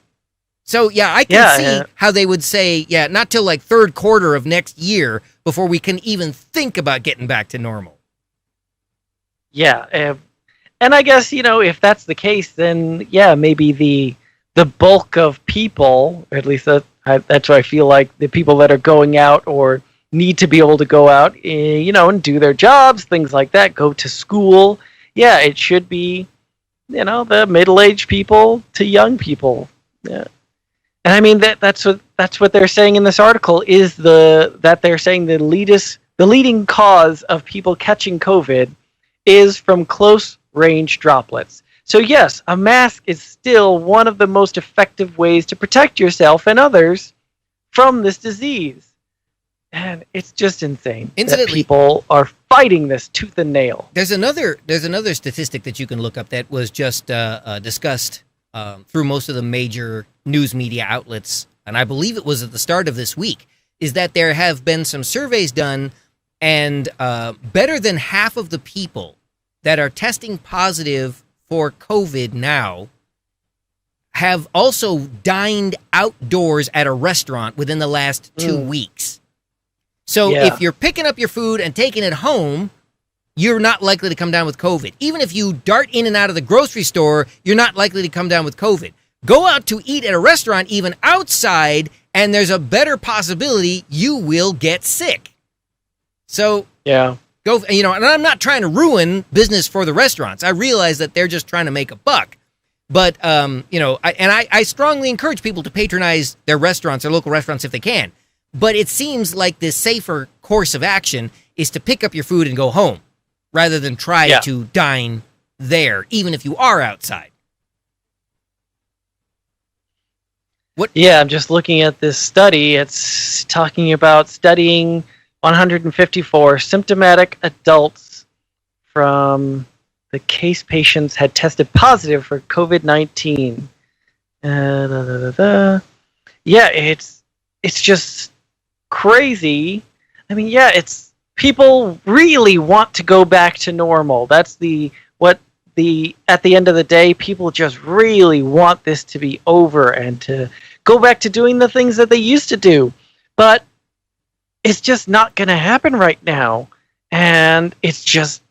So, I can see how they would say, not till like third quarter of next year before we can even think about getting back to normal. Yeah. And I guess, if that's the case, then, maybe the bulk of people, or at least that's what I feel like, the people that are going out or need to be able to go out, and do their jobs, things like that, go to school. Yeah, it should be, the middle-aged people to young people. Yeah. And I mean that's what they're saying in this article is that they're saying the leading cause of people catching COVID is from close range droplets. So yes, a mask is still one of the most effective ways to protect yourself and others from this disease. And it's just insane that people are fighting this tooth and nail. There's another statistic that you can look up that was just discussed through most of the major news media outlets, and I believe it was at the start of this week, is that there have been some surveys done, and better than half of the people that are testing positive for COVID now have also dined outdoors at a restaurant within the last 2 weeks. So if you're picking up your food and taking it home, you're not likely to come down with COVID. Even if you dart in and out of the grocery store, you're not likely to come down with COVID. Go out to eat at a restaurant, even outside, and there's a better possibility you will get sick. So, go, and I'm not trying to ruin business for the restaurants. I realize that they're just trying to make a buck. But, I strongly encourage people to patronize their restaurants, their local restaurants, if they can. But it seems like the safer course of action is to pick up your food and go home, rather than try to dine there, even if you are outside. What? Yeah, I'm just looking at this study. It's talking about studying 154 symptomatic adults from the case patients had tested positive for COVID-19. Yeah, it's just crazy. I mean, it's people really want to go back to normal. That's at the end of the day, people just really want this to be over and to go back to doing the things that they used to do. But it's just not going to happen right now. And it's just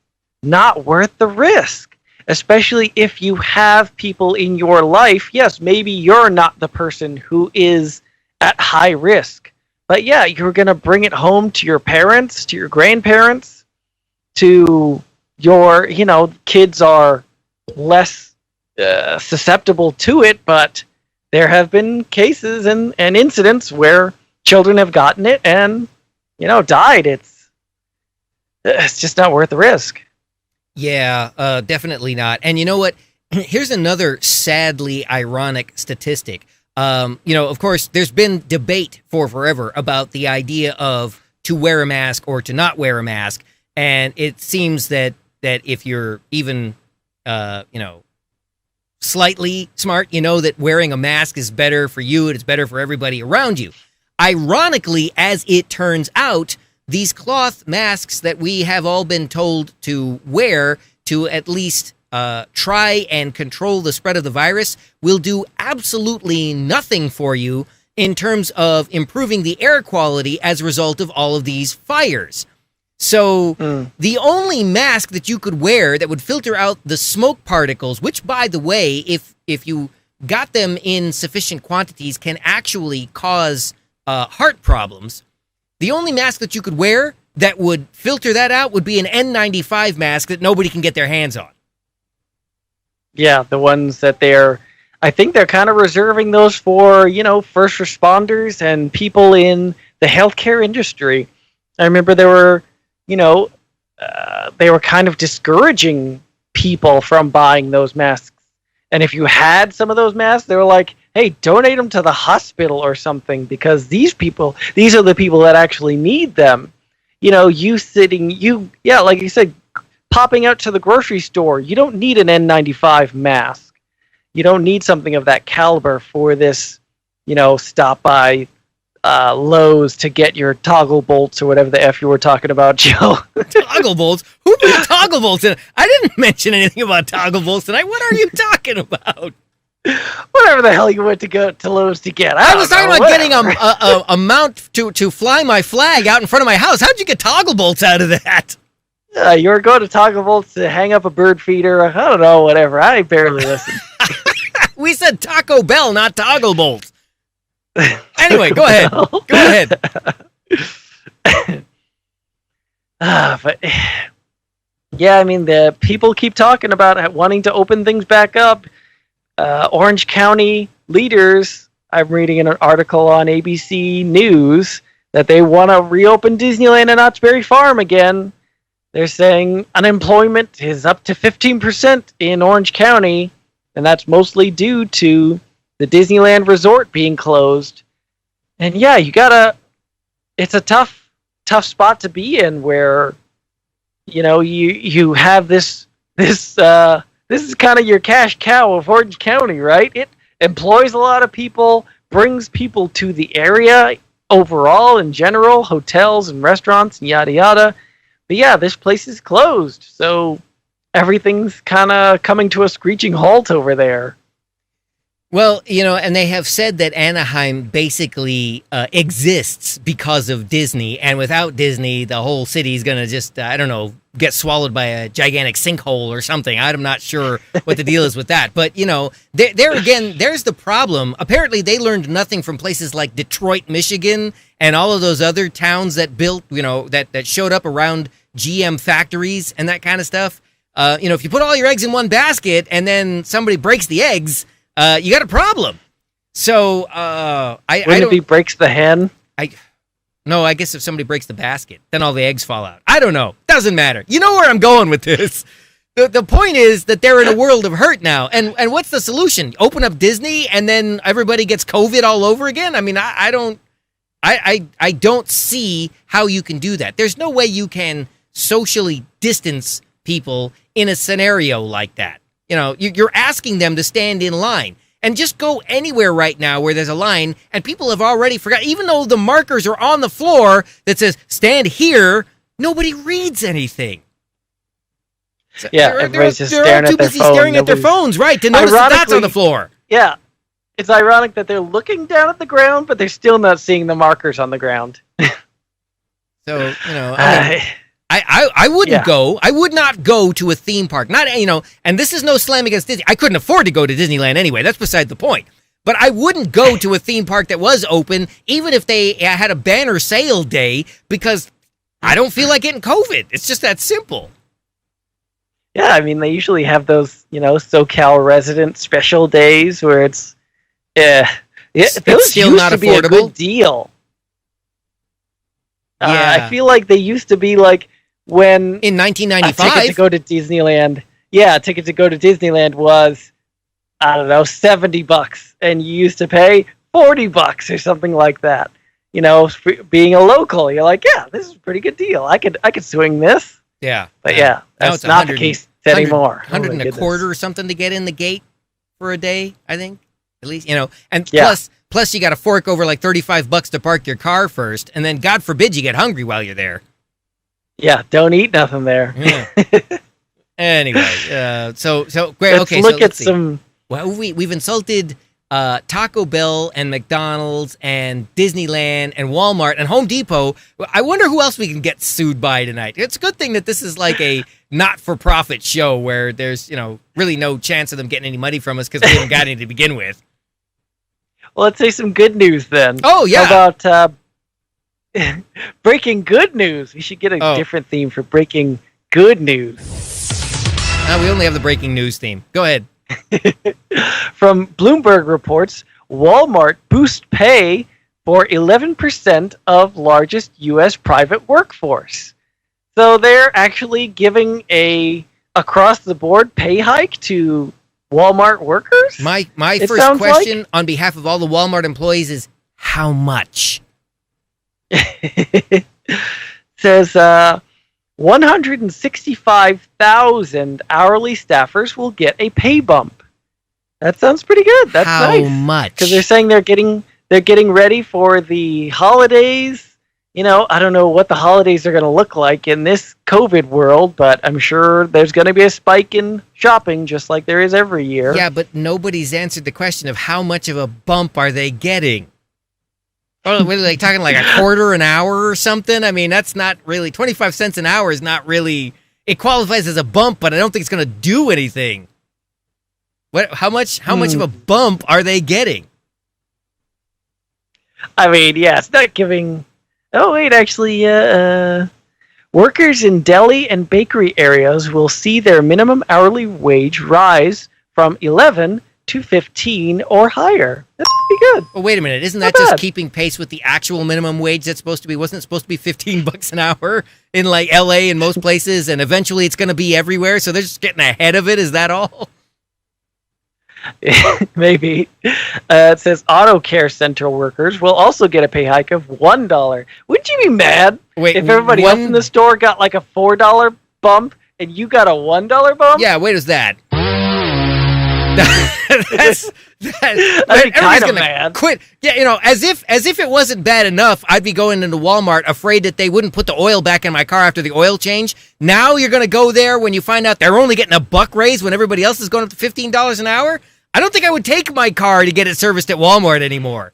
not worth the risk, especially if you have people in your life. Yes, maybe you're not the person who is at high risk, but you're going to bring it home to your parents, to your grandparents, to your, kids are less susceptible to it, but there have been cases and incidents where children have gotten it and, died. it's just not worth the risk. Yeah, definitely not. And you know what? Here's another sadly ironic statistic. Of course, there's been debate for forever about the idea of to wear a mask or to not wear a mask. And it seems that if you're even, slightly smart, you know that wearing a mask is better for you and it's better for everybody around you. Ironically, as it turns out, these cloth masks that we have all been told to wear to at least try and control the spread of the virus will do absolutely nothing for you in terms of improving the air quality as a result of all of these fires. So the only mask that you could wear that would filter out the smoke particles, which, by the way, if you got them in sufficient quantities, can actually cause heart problems. The only mask that you could wear that would filter that out would be an N95 mask that nobody can get their hands on. Yeah, the ones that I think they're kind of reserving those for, first responders and people in the healthcare industry. I remember there were, they were kind of discouraging people from buying those masks. And if you had some of those masks, they were like, hey, donate them to the hospital or something, because these are the people that actually need them. Like you said, popping out to the grocery store, you don't need an N95 mask. You don't need something of that caliber for this, stop by Lowe's to get your toggle bolts or whatever the F you were talking about, Joe. Toggle bolts? Who put toggle bolts in? I didn't mention anything about toggle bolts tonight. What are you talking about? Whatever the hell you went to go to Lowe's to get. I was talking about getting a mount to fly my flag out in front of my house. How'd you get toggle bolts out of that? You were going to toggle bolts to hang up a bird feeder. I don't know, whatever. I barely listened. We said Taco Bell, not toggle bolts. Anyway, go ahead. Go ahead. But yeah, I mean, the people keep talking about wanting to open things back up. Orange County leaders, I'm reading an article on ABC News that they want to reopen Disneyland and Knott's Berry Farm again. They're saying unemployment is up to 15% in Orange County, and that's mostly due to the Disneyland Resort being closed. And yeah, it's a tough spot to be in where, you have this is kind of your cash cow of Orange County, right? It employs a lot of people, brings people to the area overall in general, hotels and restaurants and yada yada. But yeah, this place is closed, so everything's kind of coming to a screeching halt over there. Well, and they have said that Anaheim basically exists because of Disney, and without Disney, the whole city is going to just, get swallowed by a gigantic sinkhole or something. I'm not sure what the deal is with that. But, there again, there's the problem. Apparently, they learned nothing from places like Detroit, Michigan, and all of those other towns that built, that showed up around GM factories and that kind of stuff. If you put all your eggs in one basket and then somebody breaks the eggs, you got a problem. So Wouldn't it be breaks the hen? No, I guess if somebody breaks the basket, then all the eggs fall out. I don't know. Doesn't matter. You know where I'm going with this. The point is that they're in a world of hurt now. And what's the solution? Open up Disney and then everybody gets COVID all over again? I mean, I don't see how you can do that. There's no way you can socially distance people in a scenario like that. You're asking them to stand in line. And just go anywhere right now where there's a line, and people have already forgot. Even though the markers are on the floor that says, stand here, nobody reads anything. So yeah, everybody's just staring at their phone. Staring at their phones, right, to notice that that's on the floor. Yeah, it's ironic that they're looking down at the ground, but they're still not seeing the markers on the ground. So, I wouldn't go. I would not go to a theme park. Not, and this is no slam against Disney. I couldn't afford to go to Disneyland anyway. That's beside the point. But I wouldn't go to a theme park that was open, even if they had a banner sale day, because I don't feel like getting COVID. It's just that simple. Yeah, I mean, they usually have those, SoCal resident special days where it's, those still used not to affordable. Be a good deal. Yeah. I feel like they used to be like when in a ticket 1995. to go to Disneyland, a ticket to go to Disneyland was, I don't know, $70, and you used to pay $40 or something like that. You know, being a local, you're like, yeah, this is a pretty good deal. I could swing this. Yeah, But now that's it's not the case anymore. 100 Oh, and my a goodness. quarter or something to get in the gate for a day, I think. At least, you know, and Yeah. plus you got to fork over like $35 to park your car first, and then God forbid you get hungry while you're there. Yeah, don't eat nothing there. Yeah. Anyway, so great. Let's Okay, look so at some. Well, we've insulted Taco Bell and McDonald's and Disneyland and Walmart and Home Depot. I wonder who else we can get sued by tonight. It's a good thing that this is like a not-for-profit show where there's, you know, really no chance of them getting any money from us because we haven't got any to begin with. Well, let's say some good news then. Oh, yeah. How about breaking good news? We should get a different theme for breaking good news. We only have the breaking news theme. Go ahead. From Bloomberg reports, Walmart boosts pay for 11% of largest U.S. private workforce. So they're actually giving a across-the-board pay hike to Walmart workers? My first question on behalf of all the Walmart employees is, how much? Says 165,000 hourly staffers will get a pay bump. That sounds pretty good. That's nice. How much? Because they're saying they're getting ready for the holidays. You know, I don't know what the holidays are going to look like in this COVID world, but I'm sure there's going to be a spike in shopping just like there is every year. Yeah, but nobody's answered the question of how much of a bump are they getting? Oh, what are they talking, like a quarter an hour or something? I mean, that's not really, 25 cents an hour is not really, it qualifies as a bump, but I don't think it's going to do anything. How much of a bump are they getting? I mean, yeah, it's not giving. Oh wait, actually, workers in deli and bakery areas will see their minimum hourly wage rise from 11 to 15 or higher. That's pretty good. Well, wait a minute, isn't that just keeping pace with the actual minimum wage that's supposed to be? Wasn't it supposed to be $15 an hour in like LA and most places, and eventually it's going to be everywhere? So they're just getting ahead of it. Is that all? Maybe. It says auto care center workers will also get a pay hike of $1. Wouldn't you be mad if everybody else in the store got like a $4 bump and you got a $1 bump? Yeah, wait, is that? That's kind of mad. Quit. Yeah, you know, as if it wasn't bad enough, I'd be going into Walmart afraid that they wouldn't put the oil back in my car after the oil change. Now you're going to go there when you find out they're only getting a $1 raise when everybody else is going up to $15 an hour? I don't think I would take my car to get it serviced at Walmart anymore.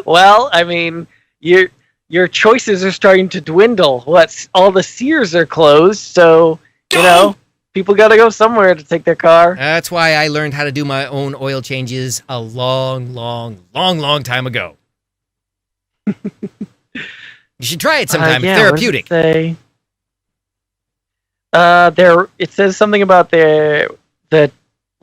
Well, I mean, your choices are starting to dwindle. All the Sears are closed, so, you know, people got to go somewhere to take their car. That's why I learned how to do my own oil changes a long time ago. You should try it sometime. It's therapeutic. It says something about the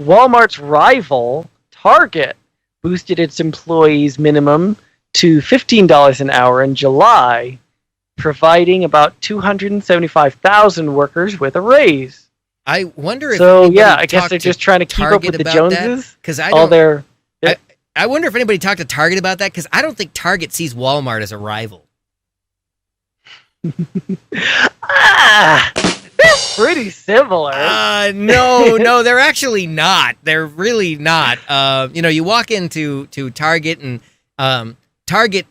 Walmart's rival, Target, boosted its employees' minimum to $15 an hour in July, providing about 275,000 workers with a raise. I wonder if I guess they're just trying to keep up with the Joneses. Because I wonder if anybody talked to Target about that, because I don't think Target sees Walmart as a rival. They're pretty similar. No, they're actually not. They're really not. You walk into Target and Target,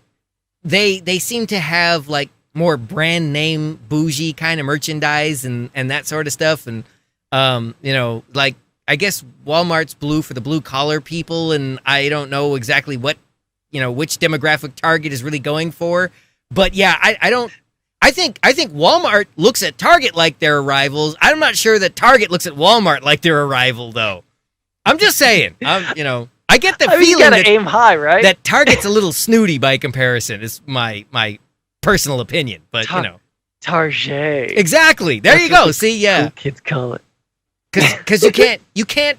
they seem to have like more brand name bougie kind of merchandise and that sort of stuff. And like I guess Walmart's blue for the blue collar people, and I don't know exactly what which demographic Target is really going for. But yeah, I think Walmart looks at Target like they're rivals. I'm not sure that Target looks at Walmart like they're a rival, though. I'm just saying. I get the feeling you gotta aim high, right? that Target's a little snooty by comparison. Is my personal opinion, but Target. Exactly. There you go. See, yeah. Cool kids call it. Because you can't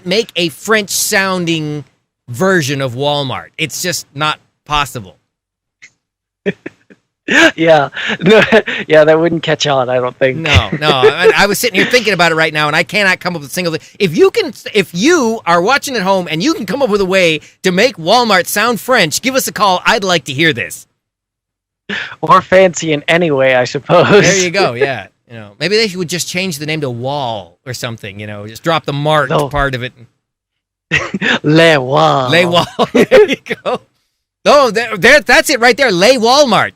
make a French sounding version of Walmart. It's just not possible. Yeah, no, yeah, that wouldn't catch on. I don't think. No. I was sitting here thinking about it right now, and I cannot come up with a single thing. If you are watching at home and you can come up with a way to make Walmart sound French, give us a call. I'd like to hear this. Or fancy in any way, I suppose. There you go. Yeah, maybe they would just change the name to Wall or something. Just drop the Mart part of it. Le Wall. Le Wall. There you go. Oh, that's it right there. Lay Walmart.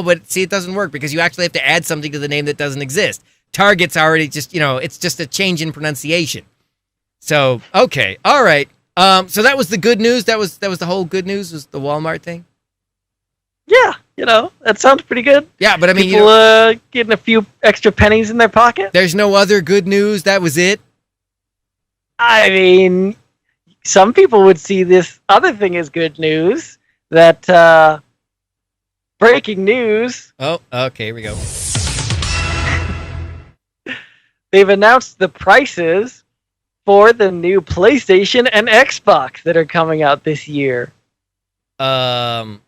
But see, it doesn't work because you actually have to add something to the name that doesn't exist. Target's already just, it's just a change in pronunciation. So, okay. All right. So that was the good news. That was the whole good news, was the Walmart thing. Yeah. That sounds pretty good. Yeah, but I mean, people getting a few extra pennies in their pocket. There's no other good news. That was it. I mean, some people would see this other thing as good news. That breaking news. Oh, okay, here we go. They've announced the prices for the new PlayStation and Xbox that are coming out this year. I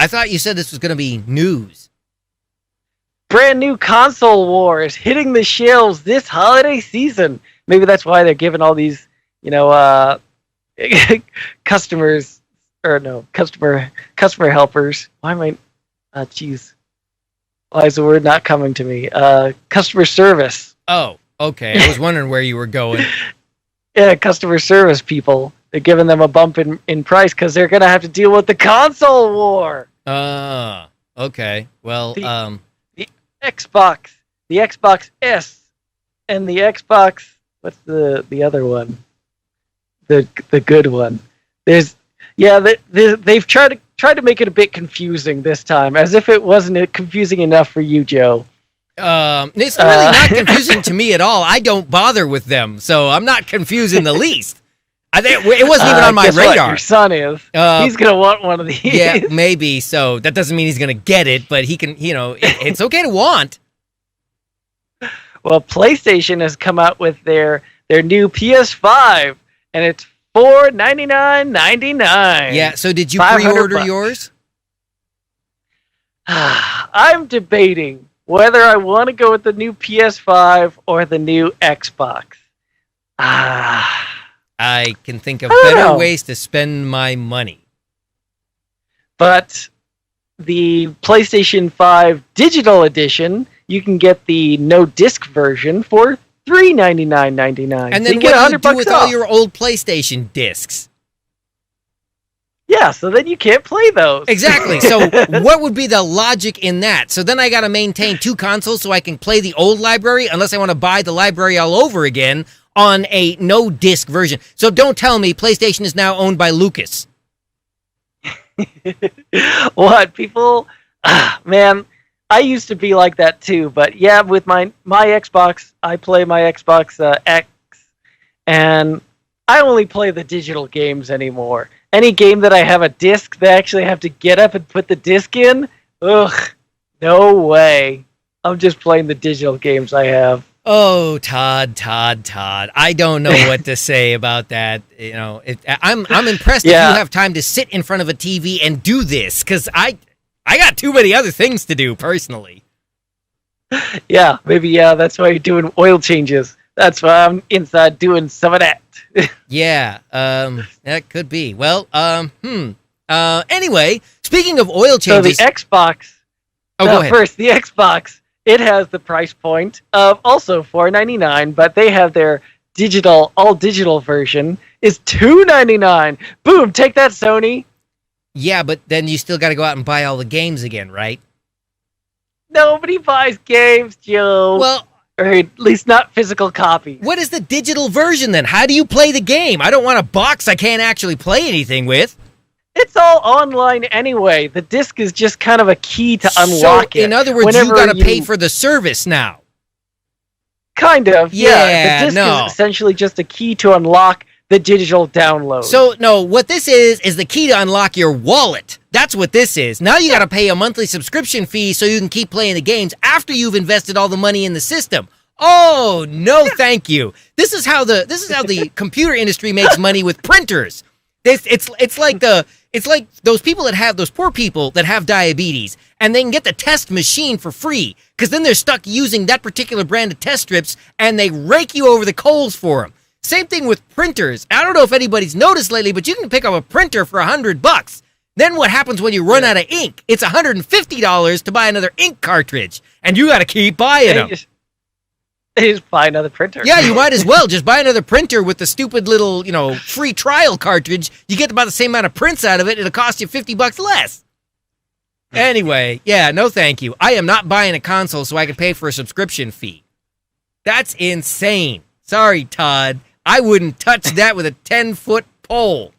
thought you said this was going to be news. Brand new console war is hitting the shelves this holiday season. Maybe that's why they're giving all these, customers, or no, customer helpers. Why am I, why is the word not coming to me? Customer service. Oh, okay. I was wondering where you were going. Yeah, customer service people. They're giving them a bump in price because they're going to have to deal with the console war. Okay. Well, the Xbox S, and the Xbox, what's the other one? The good one. They've tried to make it a bit confusing this time, as if it wasn't confusing enough for you, Joe. It's really not confusing to me at all. I don't bother with them, so I'm not confused in the least. I think it wasn't even on my radar. Your son is. He's gonna want one of these. Yeah, maybe. So that doesn't mean he's gonna get it, but he can. It's okay to want. Well, PlayStation has come out with their new PS5, and it's $499.99. Yeah. So did you pre-order yours? I'm debating whether I want to go with the new PS5 or the new Xbox. I can think of better ways to spend my money. But the PlayStation 5 Digital Edition, you can get the no-disc version for $399.99. And then what do you do with all your old PlayStation discs? Yeah, so then you can't play those. Exactly. So what would be the logic in that? So then I got to maintain two consoles so I can play the old library, unless I want to buy the library all over again on a no-disc version. So don't tell me PlayStation is now owned by Lucas. What? People... man, I used to be like that too, but yeah, with my Xbox, I play my Xbox X, and I only play the digital games anymore. Any game that I have a disc that I actually have to get up and put the disc in, ugh, no way. I'm just playing the digital games I have. Oh, Todd. I don't know what to say about that. I'm impressed that you have time to sit in front of a TV and do this, because I got too many other things to do, personally. Yeah, maybe, that's why you're doing oil changes. That's why I'm inside doing some of that. Yeah, that could be. Well, anyway, speaking of oil changes... So the Xbox... Oh, go ahead. First, the Xbox... It has the price point of also $499, but they have their all digital version is $299. Boom! Take that, Sony. Yeah, but then you still got to go out and buy all the games again, right? Nobody buys games, Joe. Well, or at least not physical copies. What is the digital version then? How do you play the game? I don't want a box I can't actually play anything with. It's all online anyway. The disc is just kind of a key to unlock it. In other words, you got to pay for the service now. Kind of, yeah. The disc is essentially just a key to unlock the digital download. So, no, what this is the key to unlock your wallet. That's what this is. Now you got to pay a monthly subscription fee so you can keep playing the games after you've invested all the money in the system. Oh, no, thank you. This is how the computer industry makes money with printers. It's like It's like those poor people that have diabetes, and they can get the test machine for free, because then they're stuck using that particular brand of test strips, and they rake you over the coals for them. Same thing with printers. I don't know if anybody's noticed lately, but you can pick up a printer for $100. Then what happens when you run out of ink? It's $150 to buy another ink cartridge, and you got to keep buying them. Just buy another printer. Yeah, you might as well just buy another printer with the stupid little, free trial cartridge. You get about the same amount of prints out of it. It'll cost you $50 less. Anyway, yeah, no thank you. I am not buying a console so I can pay for a subscription fee. That's insane. Sorry, Todd. I wouldn't touch that with a 10-foot pole.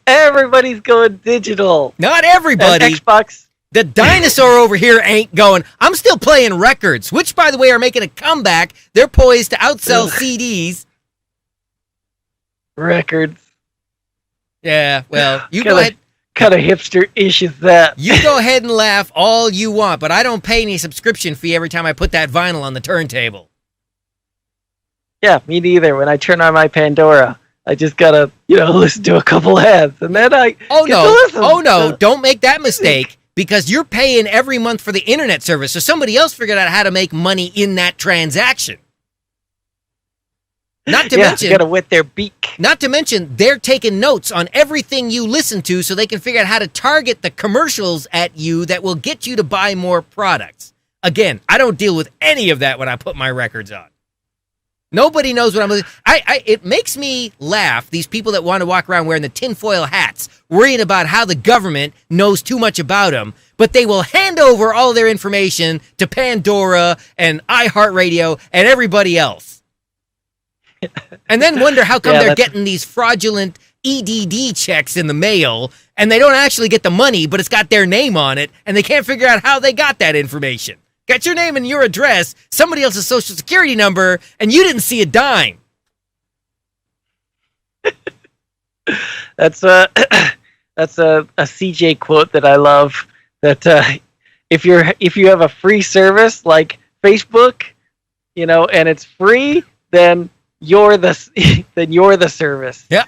Everybody's going digital. Not everybody. And Xbox. The dinosaur over here ain't going. I'm still playing records, which, by the way, are making a comeback. They're poised to outsell CDs. Records. Yeah, well, you go ahead. Kind of hipster-ish is that? You go ahead and laugh all you want, but I don't pay any subscription fee every time I put that vinyl on the turntable. Yeah, me neither. When I turn on my Pandora, I just gotta, listen to a couple ads, and then I no, don't make that mistake. Because you're paying every month for the internet service, so somebody else figured out how to make money in that transaction. Not to mention, gotta wet their beak. Not to mention, they're taking notes on everything you listen to, so they can figure out how to target the commercials at you that will get you to buy more products. Again, I don't deal with any of that when I put my records on. Nobody knows what I'm listening. It makes me laugh, these people that want to walk around wearing the tinfoil hats, worrying about how the government knows too much about them, but they will hand over all their information to Pandora and iHeartRadio and everybody else. And then wonder how come they're getting these fraudulent EDD checks in the mail, and they don't actually get the money, but it's got their name on it, and they can't figure out how they got that information. Got your name and your address, somebody else's social security number, and you didn't see a dime. That's a CJ quote that I love. That if you have a free service like Facebook, and it's free, then you're the service. Yeah.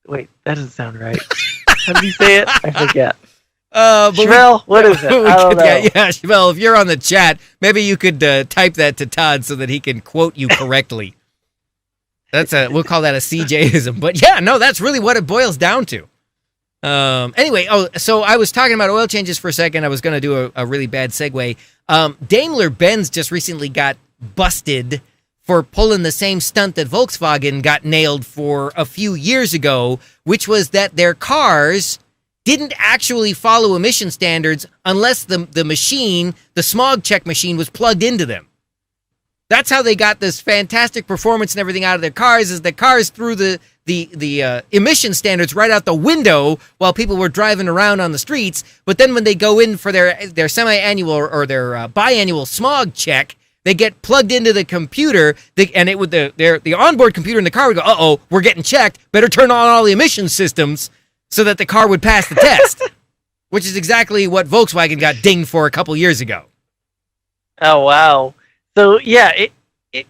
Wait, that doesn't sound right. How do you say it? I forget. Chevelle, what is it? I don't know. Yeah, Chevelle, if you're on the chat, maybe you could type that to Todd so that he can quote you correctly. We'll call that a CJism. But yeah, no, that's really what it boils down to. Anyway, so I was talking about oil changes for a second. I was going to do a really bad segue. Daimler-Benz just recently got busted for pulling the same stunt that Volkswagen got nailed for a few years ago, which was that their cars didn't actually follow emission standards unless the machine, the smog check machine, was plugged into them. That's how they got this fantastic performance and everything out of their cars, is the cars threw the emission standards right out the window while people were driving around on the streets. But then when they go in for their semi-annual or their biannual smog check, they get plugged into the computer, and the onboard computer in the car would go, uh-oh, we're getting checked, better turn on all the emission systems, so that the car would pass the test, which is exactly what Volkswagen got dinged for a couple years ago. Oh, wow. So, yeah,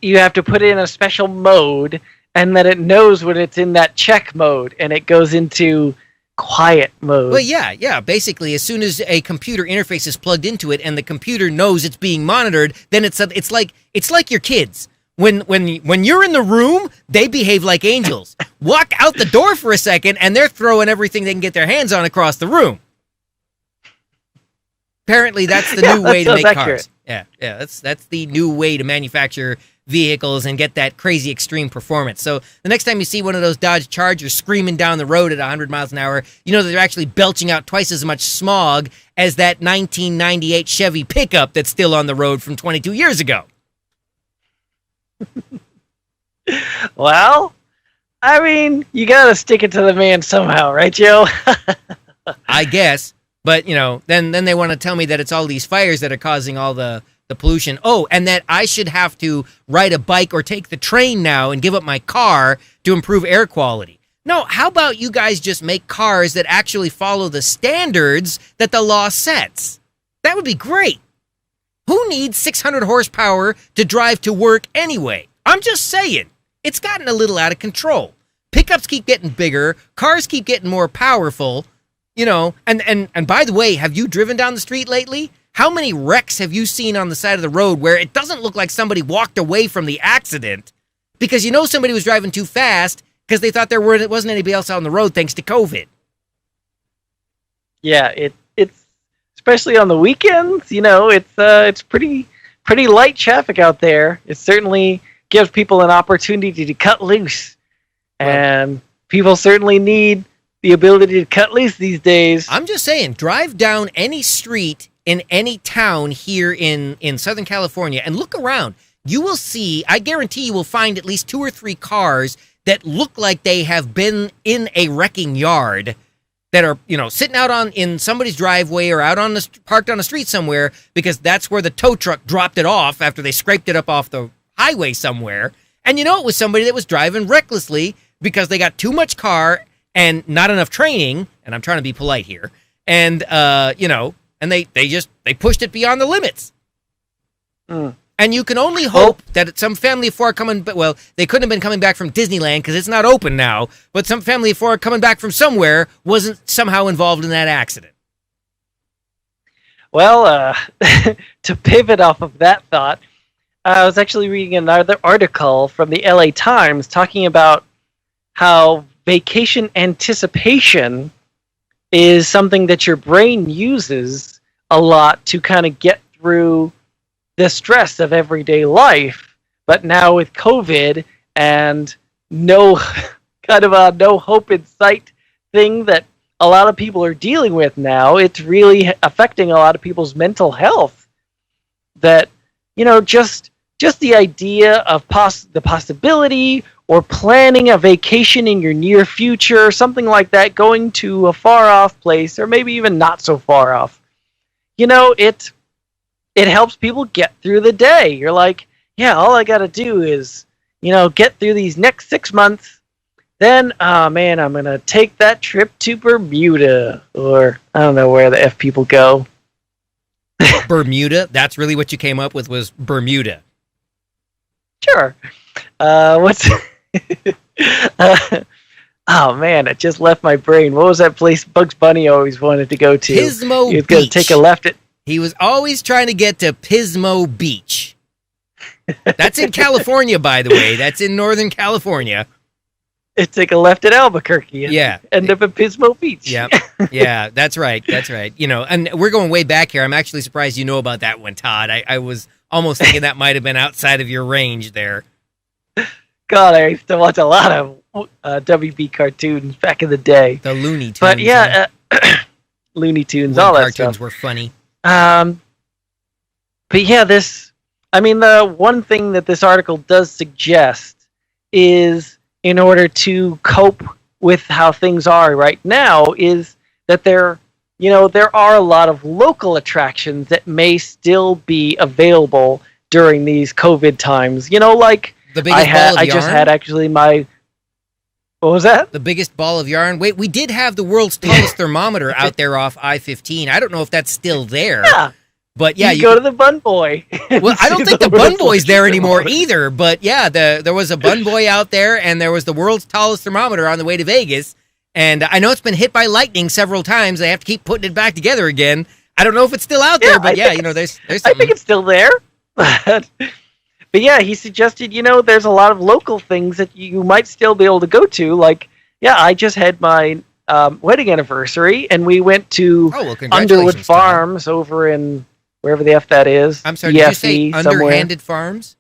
you have to put in a special mode, and then it knows when it's in that check mode, and it goes into quiet mode. Well, yeah. Basically, as soon as a computer interface is plugged into it, and the computer knows it's being monitored, then it's like your kids. When you're in the room, they behave like angels. Walk out the door for a second, and they're throwing everything they can get their hands on across the room. Apparently, that's the new way to make cars. Yeah, that's the new way to manufacture vehicles and get that crazy extreme performance. So the next time you see one of those Dodge Chargers screaming down the road at 100 miles an hour, you know that they're actually belching out twice as much smog as that 1998 Chevy pickup that's still on the road from 22 years ago. Well, I mean, you gotta stick it to the man somehow, right, Joe? I guess. But, then they want to tell me that it's all these fires that are causing all the pollution. Oh, and that I should have to ride a bike or take the train now and give up my car to improve air quality. No, how about you guys just make cars that actually follow the standards that the law sets? That would be great. Who needs 600 horsepower to drive to work anyway? I'm just saying. It's gotten a little out of control. pickups keep getting bigger, cars keep getting more powerful, and by the way, have you driven down the street lately? How many wrecks have you seen on the side of the road where it doesn't look like somebody walked away from the accident because somebody was driving too fast because they thought there wasn't anybody else out on the road thanks to COVID? Yeah, it's especially on the weekends, it's pretty light traffic out there. It certainly gives people an opportunity to cut loose. And people certainly need the ability to cut loose these days. I'm just saying, drive down any street in any town here in Southern California and look around. You will see, I guarantee you will find at least 2 or 3 cars that look like they have been in a wrecking yard that are, sitting out in somebody's driveway or out parked on the street somewhere because that's where the tow truck dropped it off after they scraped it up off the highway somewhere. And it was somebody that was driving recklessly because they got too much car and not enough training, and I'm trying to be polite here, and, and they pushed it beyond the limits. And you can only hope that some family of 4 they couldn't have been coming back from Disneyland because it's not open now, but some family of 4 coming back from somewhere wasn't somehow involved in that accident. Well, to pivot off of that thought, I was actually reading another article from the LA Times talking about how vacation anticipation is something that your brain uses a lot to kind of get through the stress of everyday life. But now with COVID and no hope in sight thing that a lot of people are dealing with now, it's really affecting a lot of people's mental health. That, just the idea of the possibility or planning a vacation in your near future, something like that, going to a far-off place, or maybe even not so far off. It helps people get through the day. You're like, yeah, all I got to do is, get through these next 6 months. Then, I'm going to take that trip to Bermuda, or I don't know where the F people go. Bermuda? That's really what you came up with, was Bermuda. Sure. What's... oh, man, it just left my brain. What was that place Bugs Bunny always wanted to go to? Pismo He was going to take a left at... He was always trying to get to Pismo Beach. That's in California, by the way. That's in Northern California. Take a left at Albuquerque. Yeah. End up at Pismo Beach. Yeah. Yeah, that's right. That's right. And we're going way back here. I'm actually surprised you know about that one, Todd. I was almost thinking that might have been outside of your range there. God, I used to watch a lot of WB cartoons back in the day. The Looney Tunes. But yeah, Looney Tunes, all that stuff. Cartoons were funny. But yeah, the one thing that this article does suggest is, in order to cope with how things are right now, is that there are a lot of local attractions that may still be available during these COVID times. Like the biggest ball of yarn? I just had actually my... What was that? The biggest ball of yarn? Wait, we did have the world's tallest thermometer out there off I-15. I don't know if that's still there. Yeah. But yeah, you go to the Bun Boy. Well, I don't think the Bun Boy's there anymore either. But yeah, there was a Bun Boy out there, and there was the world's tallest thermometer on the way to Vegas. And I know it's been hit by lightning several times. They have to keep putting it back together again. I don't know if it's still out there, but there's something. I think it's still there. But yeah, he suggested, there's a lot of local things that you might still be able to go to. Like, I just had my wedding anniversary, and we went to Underwood Farms over in wherever the F that is. I'm sorry, did you say Underhanded Farms?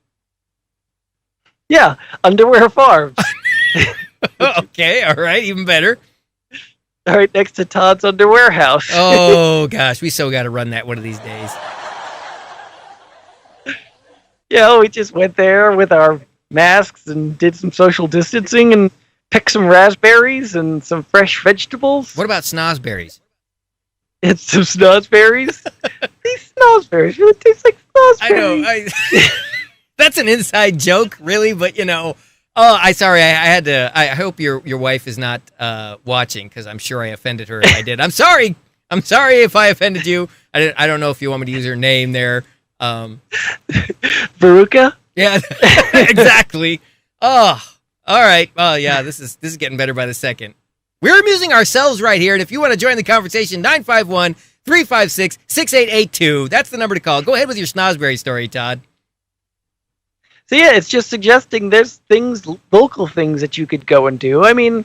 Yeah, Underwear Farms. Okay, all right, even better. All right, next to Todd's Underwear House. Oh, gosh, we so got to run that one of these days. Yeah, we just went there with our masks and did some social distancing and picked some raspberries and some fresh vegetables. What about snozberries? It's some snozberries. These snozberries really taste like snozberries. I know. That's an inside joke, really, but Oh, sorry. I had to. I hope your wife is not watching, because I'm sure I offended her if I did. I'm sorry. I'm sorry if I offended you. I don't know if you want me to use her name there. Veruca? Yeah, exactly. Oh, All right. Oh, yeah, this is getting better by the second. We're amusing ourselves right here, and if you want to join the conversation, 951-356-6882. That's the number to call. Go ahead with your Snosberry story, Todd. So yeah, it's just suggesting there's local things that you could go and do. I mean,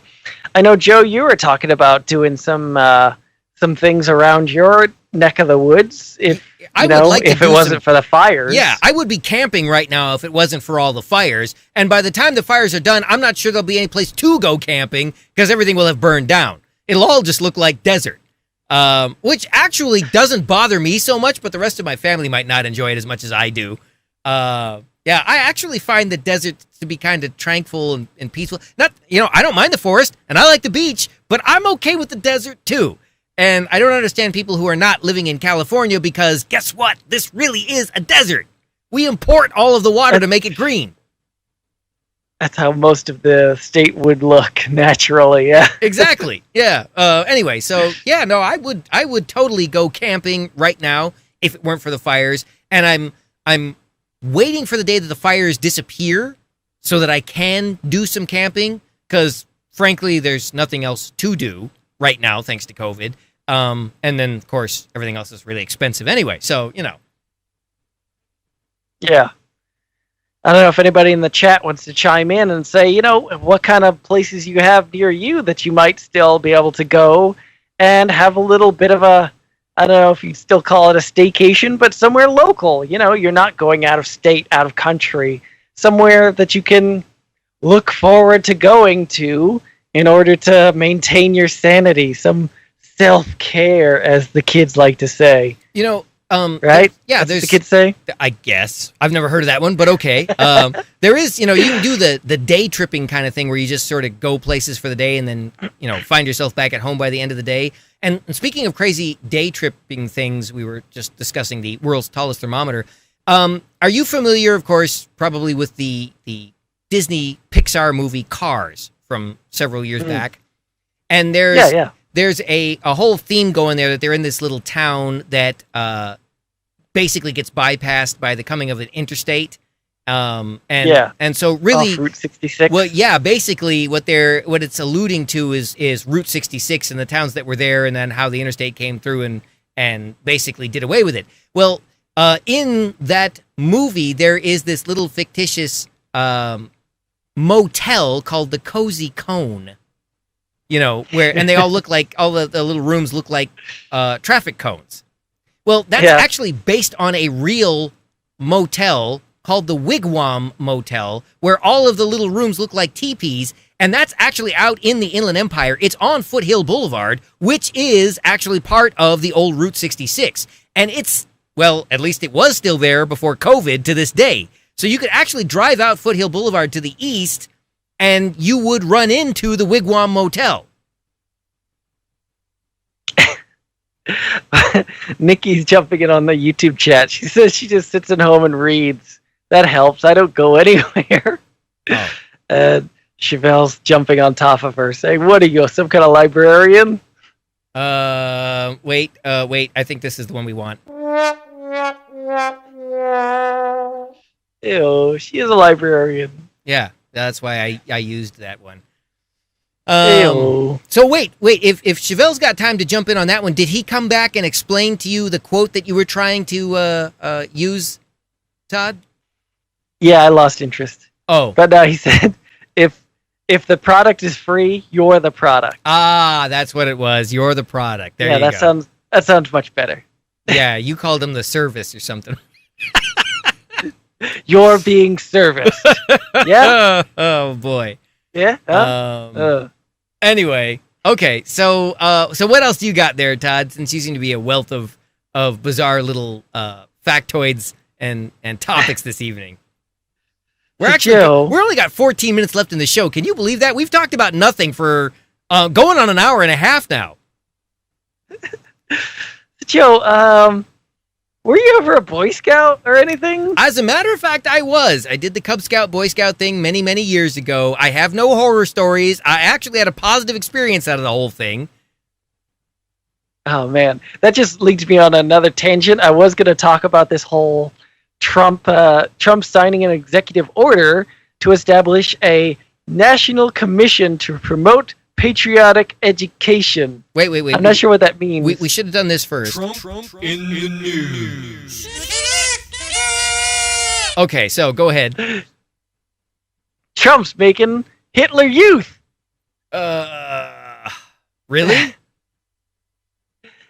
I know, Joe, you were talking about doing some things around your neck of the woods if it wasn't for the fires. Yeah, I would be camping right now if it wasn't for all the fires. And by the time the fires are done, I'm not sure there'll be any place to go camping because everything will have burned down. It'll all just look like desert, which actually doesn't bother me so much, but the rest of my family might not enjoy it as much as I do. Yeah, I actually find the desert to be kind of tranquil and peaceful. I don't mind the forest, and I like the beach, but I'm okay with the desert, too. And I don't understand people who are not living in California because, guess what? This really is a desert. We import all of the water to make it green. That's how most of the state would look naturally, yeah. Exactly, yeah. Anyway, so, yeah, no, I would totally go camping right now if it weren't for the fires. And I'm waiting for the day that the fires disappear so that I can do some camping because, frankly, there's nothing else to do right now thanks to COVID. And then, of course, everything else is really expensive anyway. So, Yeah. I don't know if anybody in the chat wants to chime in and say, what kind of places you have near you that you might still be able to go and have a little bit of a, I don't know if you'd still call it a staycation, but somewhere local. You're not going out of state, out of country, somewhere that you can look forward to going to in order to maintain your sanity, some self-care, as the kids like to say. Right? Yeah, that's what the kids say. I guess I've never heard of that one, but okay. There is, you can do the day tripping kind of thing where you just sort of go places for the day and then, find yourself back at home by the end of the day. And speaking of crazy day tripping things, we were just discussing the world's tallest thermometer. Are you familiar, of course, probably with the Disney Pixar movie Cars from several years back? And there's a whole theme going there that they're in this little town that basically gets bypassed by the coming of an interstate. And so really off Route 66. Well, yeah, basically what it's alluding to is Route 66 and the towns that were there and then how the interstate came through and basically did away with it. Well, in that movie there is this little fictitious motel called the Cozy Cone. And they all look like, all the little rooms look like traffic cones. Well, that's actually based on a real motel called the Wigwam Motel, where all of the little rooms look like teepees, and that's actually out in the Inland Empire. It's on Foothill Boulevard, which is actually part of the old Route 66. And it's, well, at least it was still there before COVID to this day. So you could actually drive out Foothill Boulevard to the east, and you would run into the Wigwam Motel. Nikki's jumping in on the YouTube chat. She says she just sits at home and reads. That helps. I don't go anywhere. Oh. And Chevelle's jumping on top of her, saying, "What are you, some kind of librarian?" Wait. I think this is the one we want. Ew, she is a librarian. Yeah, that's why I used that one. Ew. So wait. If Chevelle's got time to jump in on that one, did he come back and explain to you the quote that you were trying to use, Todd? Yeah, I lost interest. Oh. But he said, if the product is free, you're the product. Ah, that's what it was. You're the product. There you go. That sounds much better. Yeah, you called him the service or something. You're being serviced. Yeah? Oh, boy. Yeah? Anyway, okay, so what else do you got there, Todd, since you seem to be a wealth of bizarre little factoids and topics this evening? We're only got 14 minutes left in the show. Can you believe that? We've talked about nothing for going on an hour and a half now. Joe, were you ever a Boy Scout or anything? As a matter of fact, I was. I did the Cub Scout, Boy Scout thing many, many years ago. I have no horror stories. I actually had a positive experience out of the whole thing. Oh, man. That just leads me on another tangent. I was going to talk about this whole Trump signing an executive order to establish a National Commission to Promote Patriotic Education. Wait. I'm not sure what that means. We should have done this first. Trump in the news. Okay, so go ahead. Trump's making Hitler Youth. Really?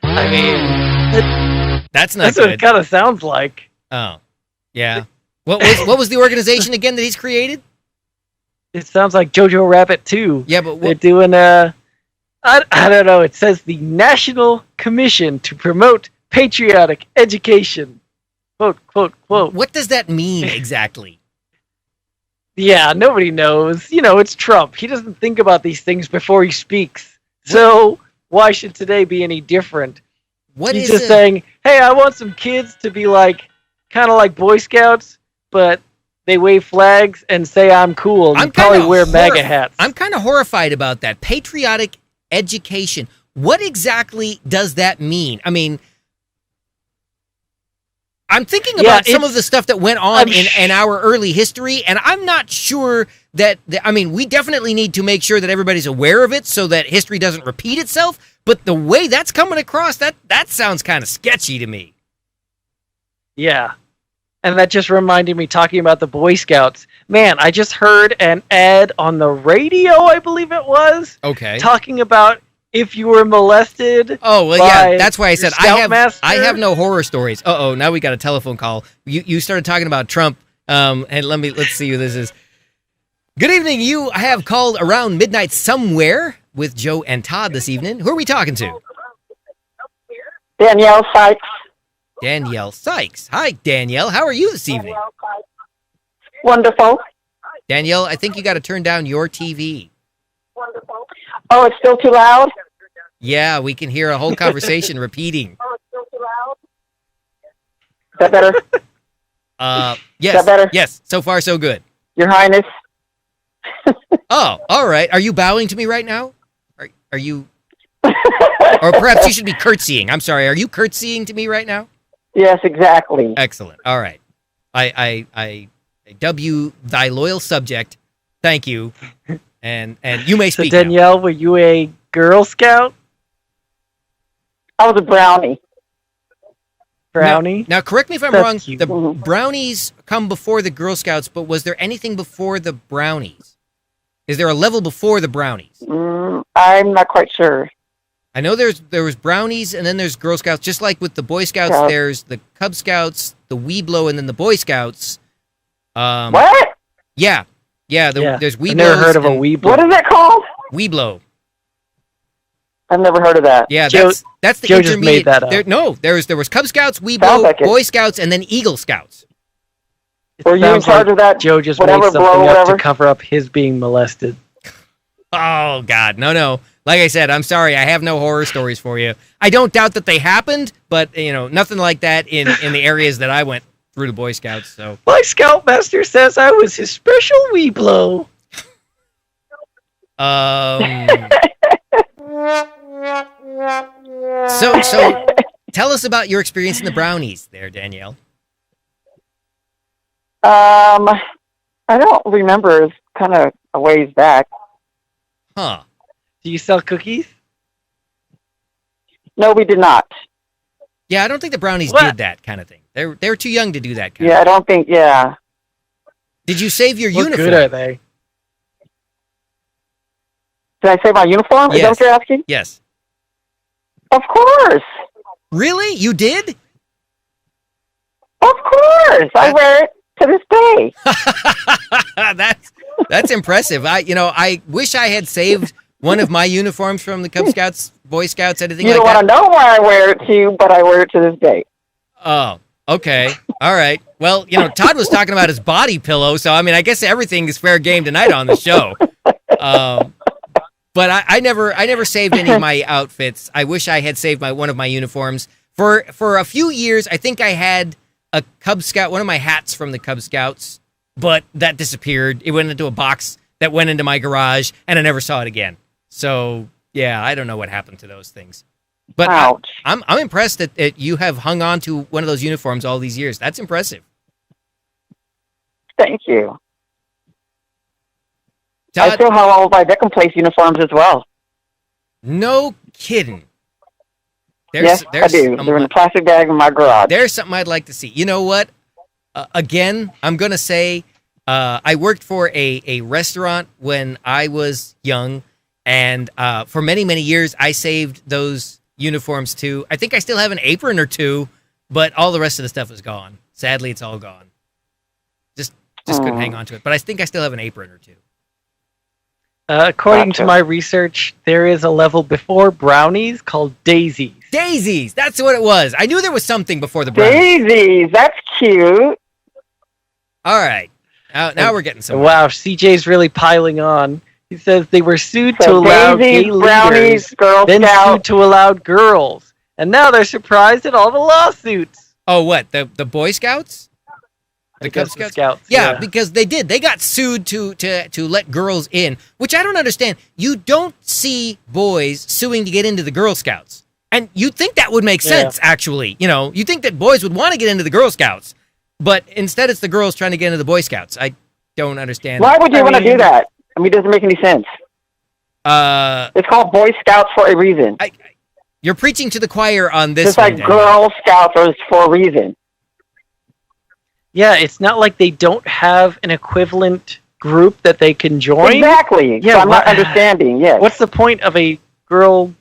I mean, that's not that's good. what it kind of sounds like. Oh, yeah. What was the organization again that he's created? It sounds like Jojo Rabbit 2. Yeah, but they're doing I don't know. It says the National Commission to Promote Patriotic Education. Quote, quote, quote. What does that mean exactly? Yeah, nobody knows. You know, it's Trump. He doesn't think about these things before he speaks. So why should today be any different? He's just saying, hey, I want some kids to be like, kind of like Boy Scouts, but they wave flags and say I'm cool. And probably wear MAGA hats. I'm kind of horrified about that. Patriotic education. What exactly does that mean? I mean, I'm thinking about some of the stuff that went on in our early history, and I'm not sure that, I mean, we definitely need to make sure that everybody's aware of it so that history doesn't repeat itself, but the way that's coming across, that sounds kind of sketchy to me. Yeah. And that just reminded me talking about the Boy Scouts. Man, I just heard an ad on the radio, I believe it was. Okay. Talking about if you were molested. Oh, well, yeah, that's why I said I have no horror stories. Uh-oh, now we got a telephone call. You started talking about Trump, and let's see who this is. Good evening. You have called around midnight somewhere with Joe and Todd this evening. Who are we talking to? Danielle Sykes. Danielle Sykes. Hi, Danielle. How are you this evening? Wonderful. Danielle, I think you got to turn down your TV. Wonderful. Oh, it's still too loud? Yeah, we can hear a whole conversation repeating. Oh, it's still too loud? Is that better? Yes. Is that better? Yes, so far so good. Your Highness. Oh, all right. Are you bowing to me right now? Are you... Or perhaps you should be curtsying. I'm sorry. Are you curtsying to me right now? Yes, exactly. Excellent. All right. I dub you thy loyal subject. Thank you. And you may speak. So Danielle, now. Were you a Girl Scout? I was a brownie. Brownie? Now correct me if I'm wrong. Cute. The brownies come before the Girl Scouts, but was there anything before the brownies? Is there a level before the brownies? I'm not quite sure. I know there was brownies and then there's Girl Scouts. Just like with the Boy Scouts, there's the Cub Scouts, the Weeblo, and then the Boy Scouts. What? Yeah. There's Weeblos. I've never heard of a Weeblo. What is it called? Weeblo. I've never heard of that. Yeah, that's the Joe intermediate. Just made that up. There was Cub Scouts, Weeblo, Boy Scouts, and then Eagle Scouts. Were you in charge of that? Joe just made something up to cover up his being molested. Oh, God. No. Like I said, I'm sorry. I have no horror stories for you. I don't doubt that they happened, but, nothing like that in the areas that I went through the Boy Scouts. So my Scoutmaster says I was his special Weeblo. So tell us about your experience in the brownies there, Danielle. I don't remember. It's kind of a ways back. Huh. Do you sell cookies? No, we did not. Yeah, I don't think the brownies did that kind of thing. They were too young to do that kind of thing. I don't think, Did you save your What uniform? good are they? Did I say my uniform? Yes. Is that what you're asking? Yes. Of course. Really? You did? Of course. I wear it to this day. That's impressive. I wish I had saved one of my uniforms from the Cub Scouts, Boy Scouts, anything like that. You don't want to know why I wear it to, but I wear it to this day. Oh, okay. All right. Well, Todd was talking about his body pillow, so I guess everything is fair game tonight on the show. But I never saved any of my outfits. I wish I had saved one of my uniforms. For a few years, I think I had a Cub Scout, one of my hats from the Cub Scouts, but that disappeared. It went into a box that went into my garage, and I never saw it again. So, yeah, I don't know what happened to those things. But I'm impressed that you have hung on to one of those uniforms all these years. That's impressive. Thank you. I still have all of my Deccan Place uniforms as well. No kidding. Yes, I do. They're in a plastic bag in my garage. There's something I'd like to see. You know what? Again, I'm going to say I worked for a restaurant when I was young, and for many, many years, I saved those uniforms too. I think I still have an apron or two, but all the rest of the stuff is gone. Sadly, it's all gone. Just couldn't hang on to it. But I think I still have an apron or two. According to my research, there is a level before brownies called daisies. Daisies! That's what it was. I knew there was something before the brownies. Daisies! That's cute. All right. Now we're getting somewhere. Wow, CJ's really piling on. He says they were sued to allow daisies, gay brownies, leaders, Girl then Scouts. sued to allow girls. And now they're surprised at all the lawsuits. Oh, what? The Boy Scouts? The Cub Scouts? Yeah, because they did. They got sued to let girls in, which I don't understand. You don't see boys suing to get into the Girl Scouts. And you'd think that would make sense, actually. You know, you think that boys would want to get into the Girl Scouts, but instead it's the girls trying to get into the Boy Scouts. I don't understand. Why would you want to do that? I mean, it doesn't make any sense. It's called Boy Scouts for a reason. You're preaching to the choir on this. Just like Girl Scouts are for a reason. Yeah, it's not like they don't have an equivalent group that they can join. Exactly. Yeah, so I'm not understanding. Yes. What's the point of a girl?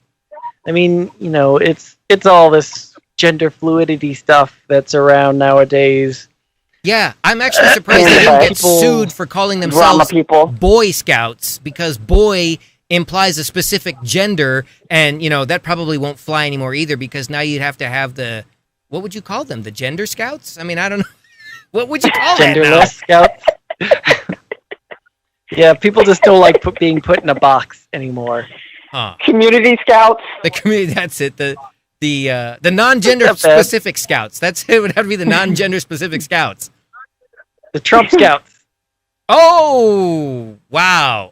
I mean, you know, it's all this gender fluidity stuff that's around nowadays. Yeah, I'm actually surprised they didn't get sued for calling themselves Boy Scouts, because boy implies a specific gender, and, you know, that probably won't fly anymore either, because now you'd have to have what would you call them? The Gender Scouts? I mean, I don't know. What would you call that now? Genderless Scouts? Yeah, people just don't like being put in a box anymore. Community Scouts? The community, that's it. The non-gender specific scouts. It would have to be the non-gender specific scouts. The Trump Scouts. Oh, wow.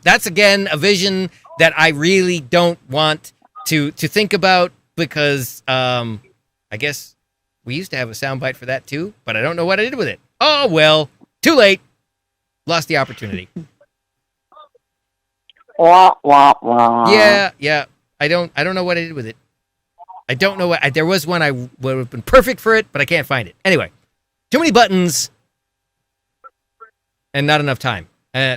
That's again a vision that I really don't want to think about, because I guess we used to have a soundbite for that too, but I don't know what I did with it. Oh well, too late. Lost the opportunity. Wah, wah, wah. Yeah. I don't know what I did with it. I don't know what. There was one I would have been perfect for it, but I can't find it. Anyway, too many buttons and not enough time.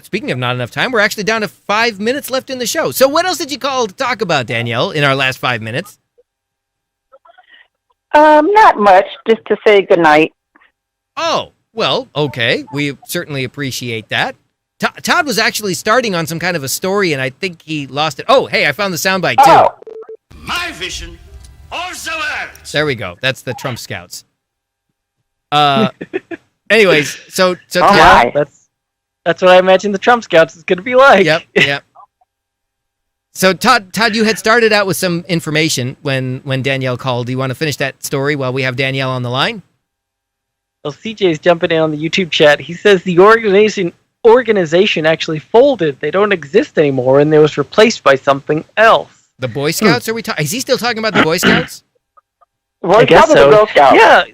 Speaking of not enough time, we're actually down to 5 minutes left in the show. So what else did you call to talk about, Danielle, in our last 5 minutes? Not much, just to say goodnight. Oh, well, okay. We certainly appreciate that. Todd was actually starting on some kind of a story, and I think he lost it. Oh, hey, I found the soundbite, too. Oh. My vision also ends. There we go. That's the Trump Scouts. Anyways, so Todd... That's what I imagine the Trump Scouts is going to be like. Yep. So, Todd, you had started out with some information when Danielle called. Do you want to finish that story while we have Danielle on the line? Well, CJ's jumping in on the YouTube chat. He says the organization actually folded. They don't exist anymore, and it was replaced by something else. The Boy Scouts? Is he still talking about the Boy Scouts? I guess so. The Girl Scouts. Yeah,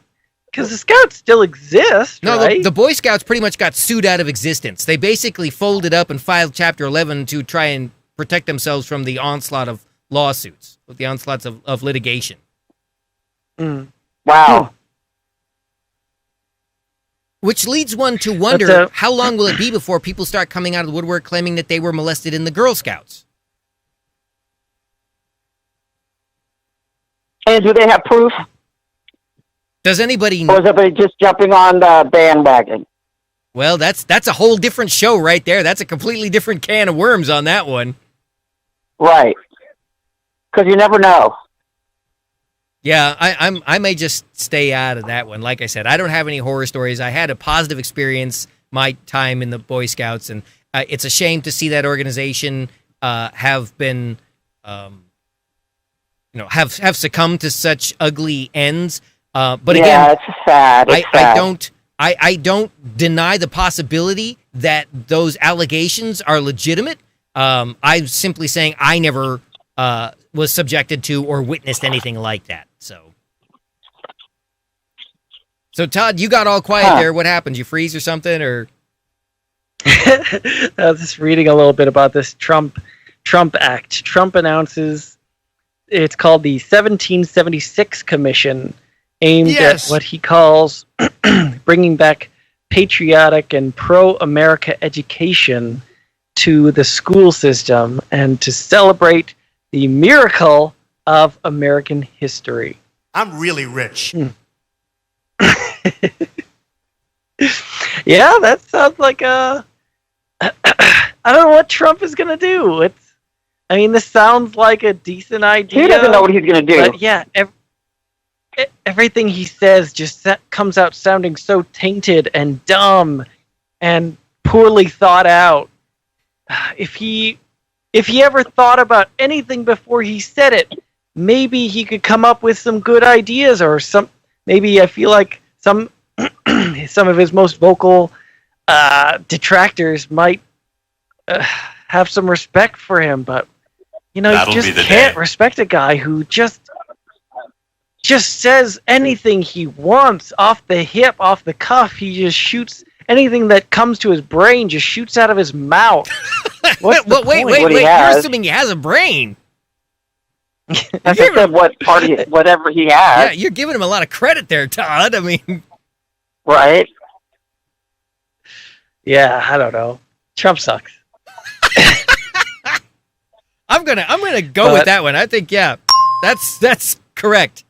because the Scouts still exist, no, right? the Boy Scouts pretty much got sued out of existence. They basically folded up and filed Chapter 11 to try and protect themselves from the onslaught of lawsuits, with the onslaughts of litigation. Wow. Which leads one to wonder, how long will it be before people start coming out of the woodwork claiming that they were molested in the Girl Scouts? And do they have proof? Does anybody... Or is everybody just jumping on the bandwagon? Well, that's a whole different show right there. That's a completely different can of worms on that one. Right. Because you never know. Yeah, I may just stay out of that one. Like I said, I don't have any horror stories. I had a positive experience my time in the Boy Scouts, and it's a shame to see that organization have been, have succumbed to such ugly ends. But again, it's sad. I don't deny the possibility that those allegations are legitimate. I'm simply saying I never was subjected to or witnessed anything like that. So Todd, you got all quiet there. What happened? You freeze or something? Or I was just reading a little bit about this Trump Act. Trump announces it's called the 1776 Commission, aimed at what he calls bringing back patriotic and pro-America education to the school system and to celebrate the miracle of American history. I'm really rich. Yeah, that sounds like a... I don't know what Trump is going to do. This sounds like a decent idea. He doesn't know what he's going to do. But yeah, everything he says just comes out sounding so tainted and dumb and poorly thought out. If he ever thought about anything before he said it, maybe he could come up with some good ideas, or maybe I feel like some of his most vocal detractors might have some respect for him, but you just can't respect a guy who just says anything he wants off the hip, off the cuff. He just shoots anything that comes to his brain, just shoots out of his mouth. Wait, you're assuming he has a brain. I said whatever he has. Yeah, you're giving him a lot of credit there, Todd. Right? Yeah, I don't know. Trump sucks. I'm gonna go with that one. I think that's correct.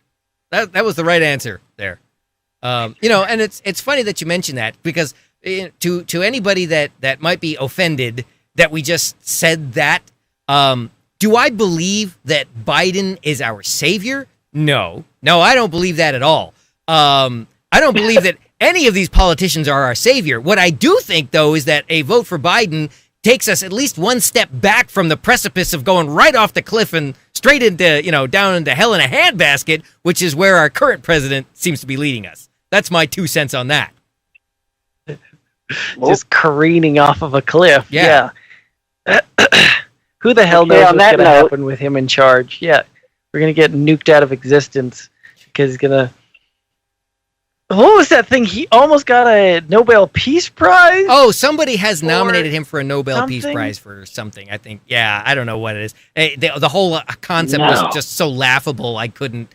That was the right answer there. And it's funny that you mentioned that, because to anybody that might be offended that we just said that, do I believe that Biden is our savior? No, I don't believe that at all. I don't believe that any of these politicians are our savior. What I do think, though, is that a vote for Biden takes us at least one step back from the precipice of going right off the cliff and straight into, down into hell in a handbasket, which is where our current president seems to be leading us. That's my 2 cents on that. Just careening off of a cliff. Yeah. Who the hell knows what's going to happen with him in charge? Yeah, we're going to get nuked out of existence because he's going to... What was that thing? He almost got a Nobel Peace Prize? Oh, somebody has nominated him for a Nobel Peace Prize for something, I think. Yeah, I don't know what it is. The whole concept was just so laughable. I couldn't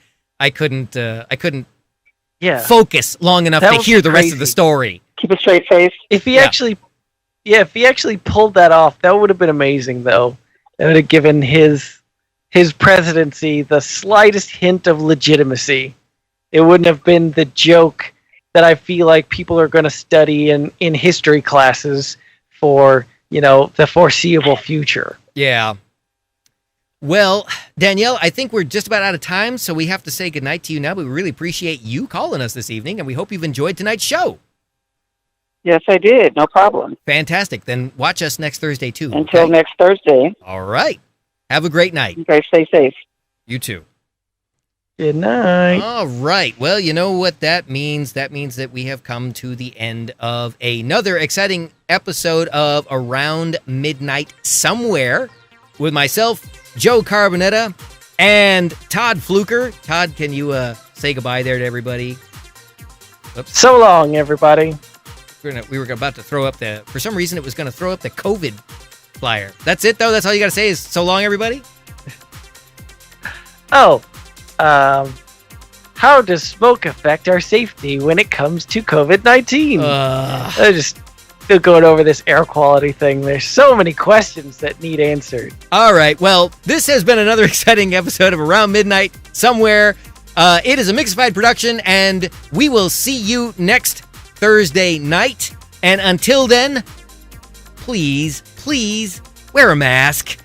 focus long enough to hear the rest of the story. Keep a straight face. If he actually pulled that off, that would have been amazing, though. That would have given his presidency the slightest hint of legitimacy. It wouldn't have been the joke that I feel like people are going to study in history classes for, the foreseeable future. Yeah. Well, Danielle, I think we're just about out of time, so we have to say goodnight to you now. But we really appreciate you calling us this evening, and we hope you've enjoyed tonight's show. Yes, I did. No problem. Fantastic. Then watch us next Thursday, too. Until next Thursday. All right. Have a great night. You guys stay safe. You too. Good night. All right. Well, you know what that means? That means that we have come to the end of another exciting episode of Around Midnight Somewhere with myself, Joe Carbonetta, and Todd Fluker. Todd, can you say goodbye there to everybody? Oops. So long, everybody. We were about to throw up for some reason it was going to throw up the COVID flyer. That's it, though? That's all you got to say is so long, everybody? How does smoke affect our safety when it comes to COVID-19? I'm just still going over this air quality thing. There's so many questions that need answered. All right. Well, this has been another exciting episode of Around Midnight Somewhere. It is a Mixifyd production, and we will see you next Thursday night. And until then, please wear a mask.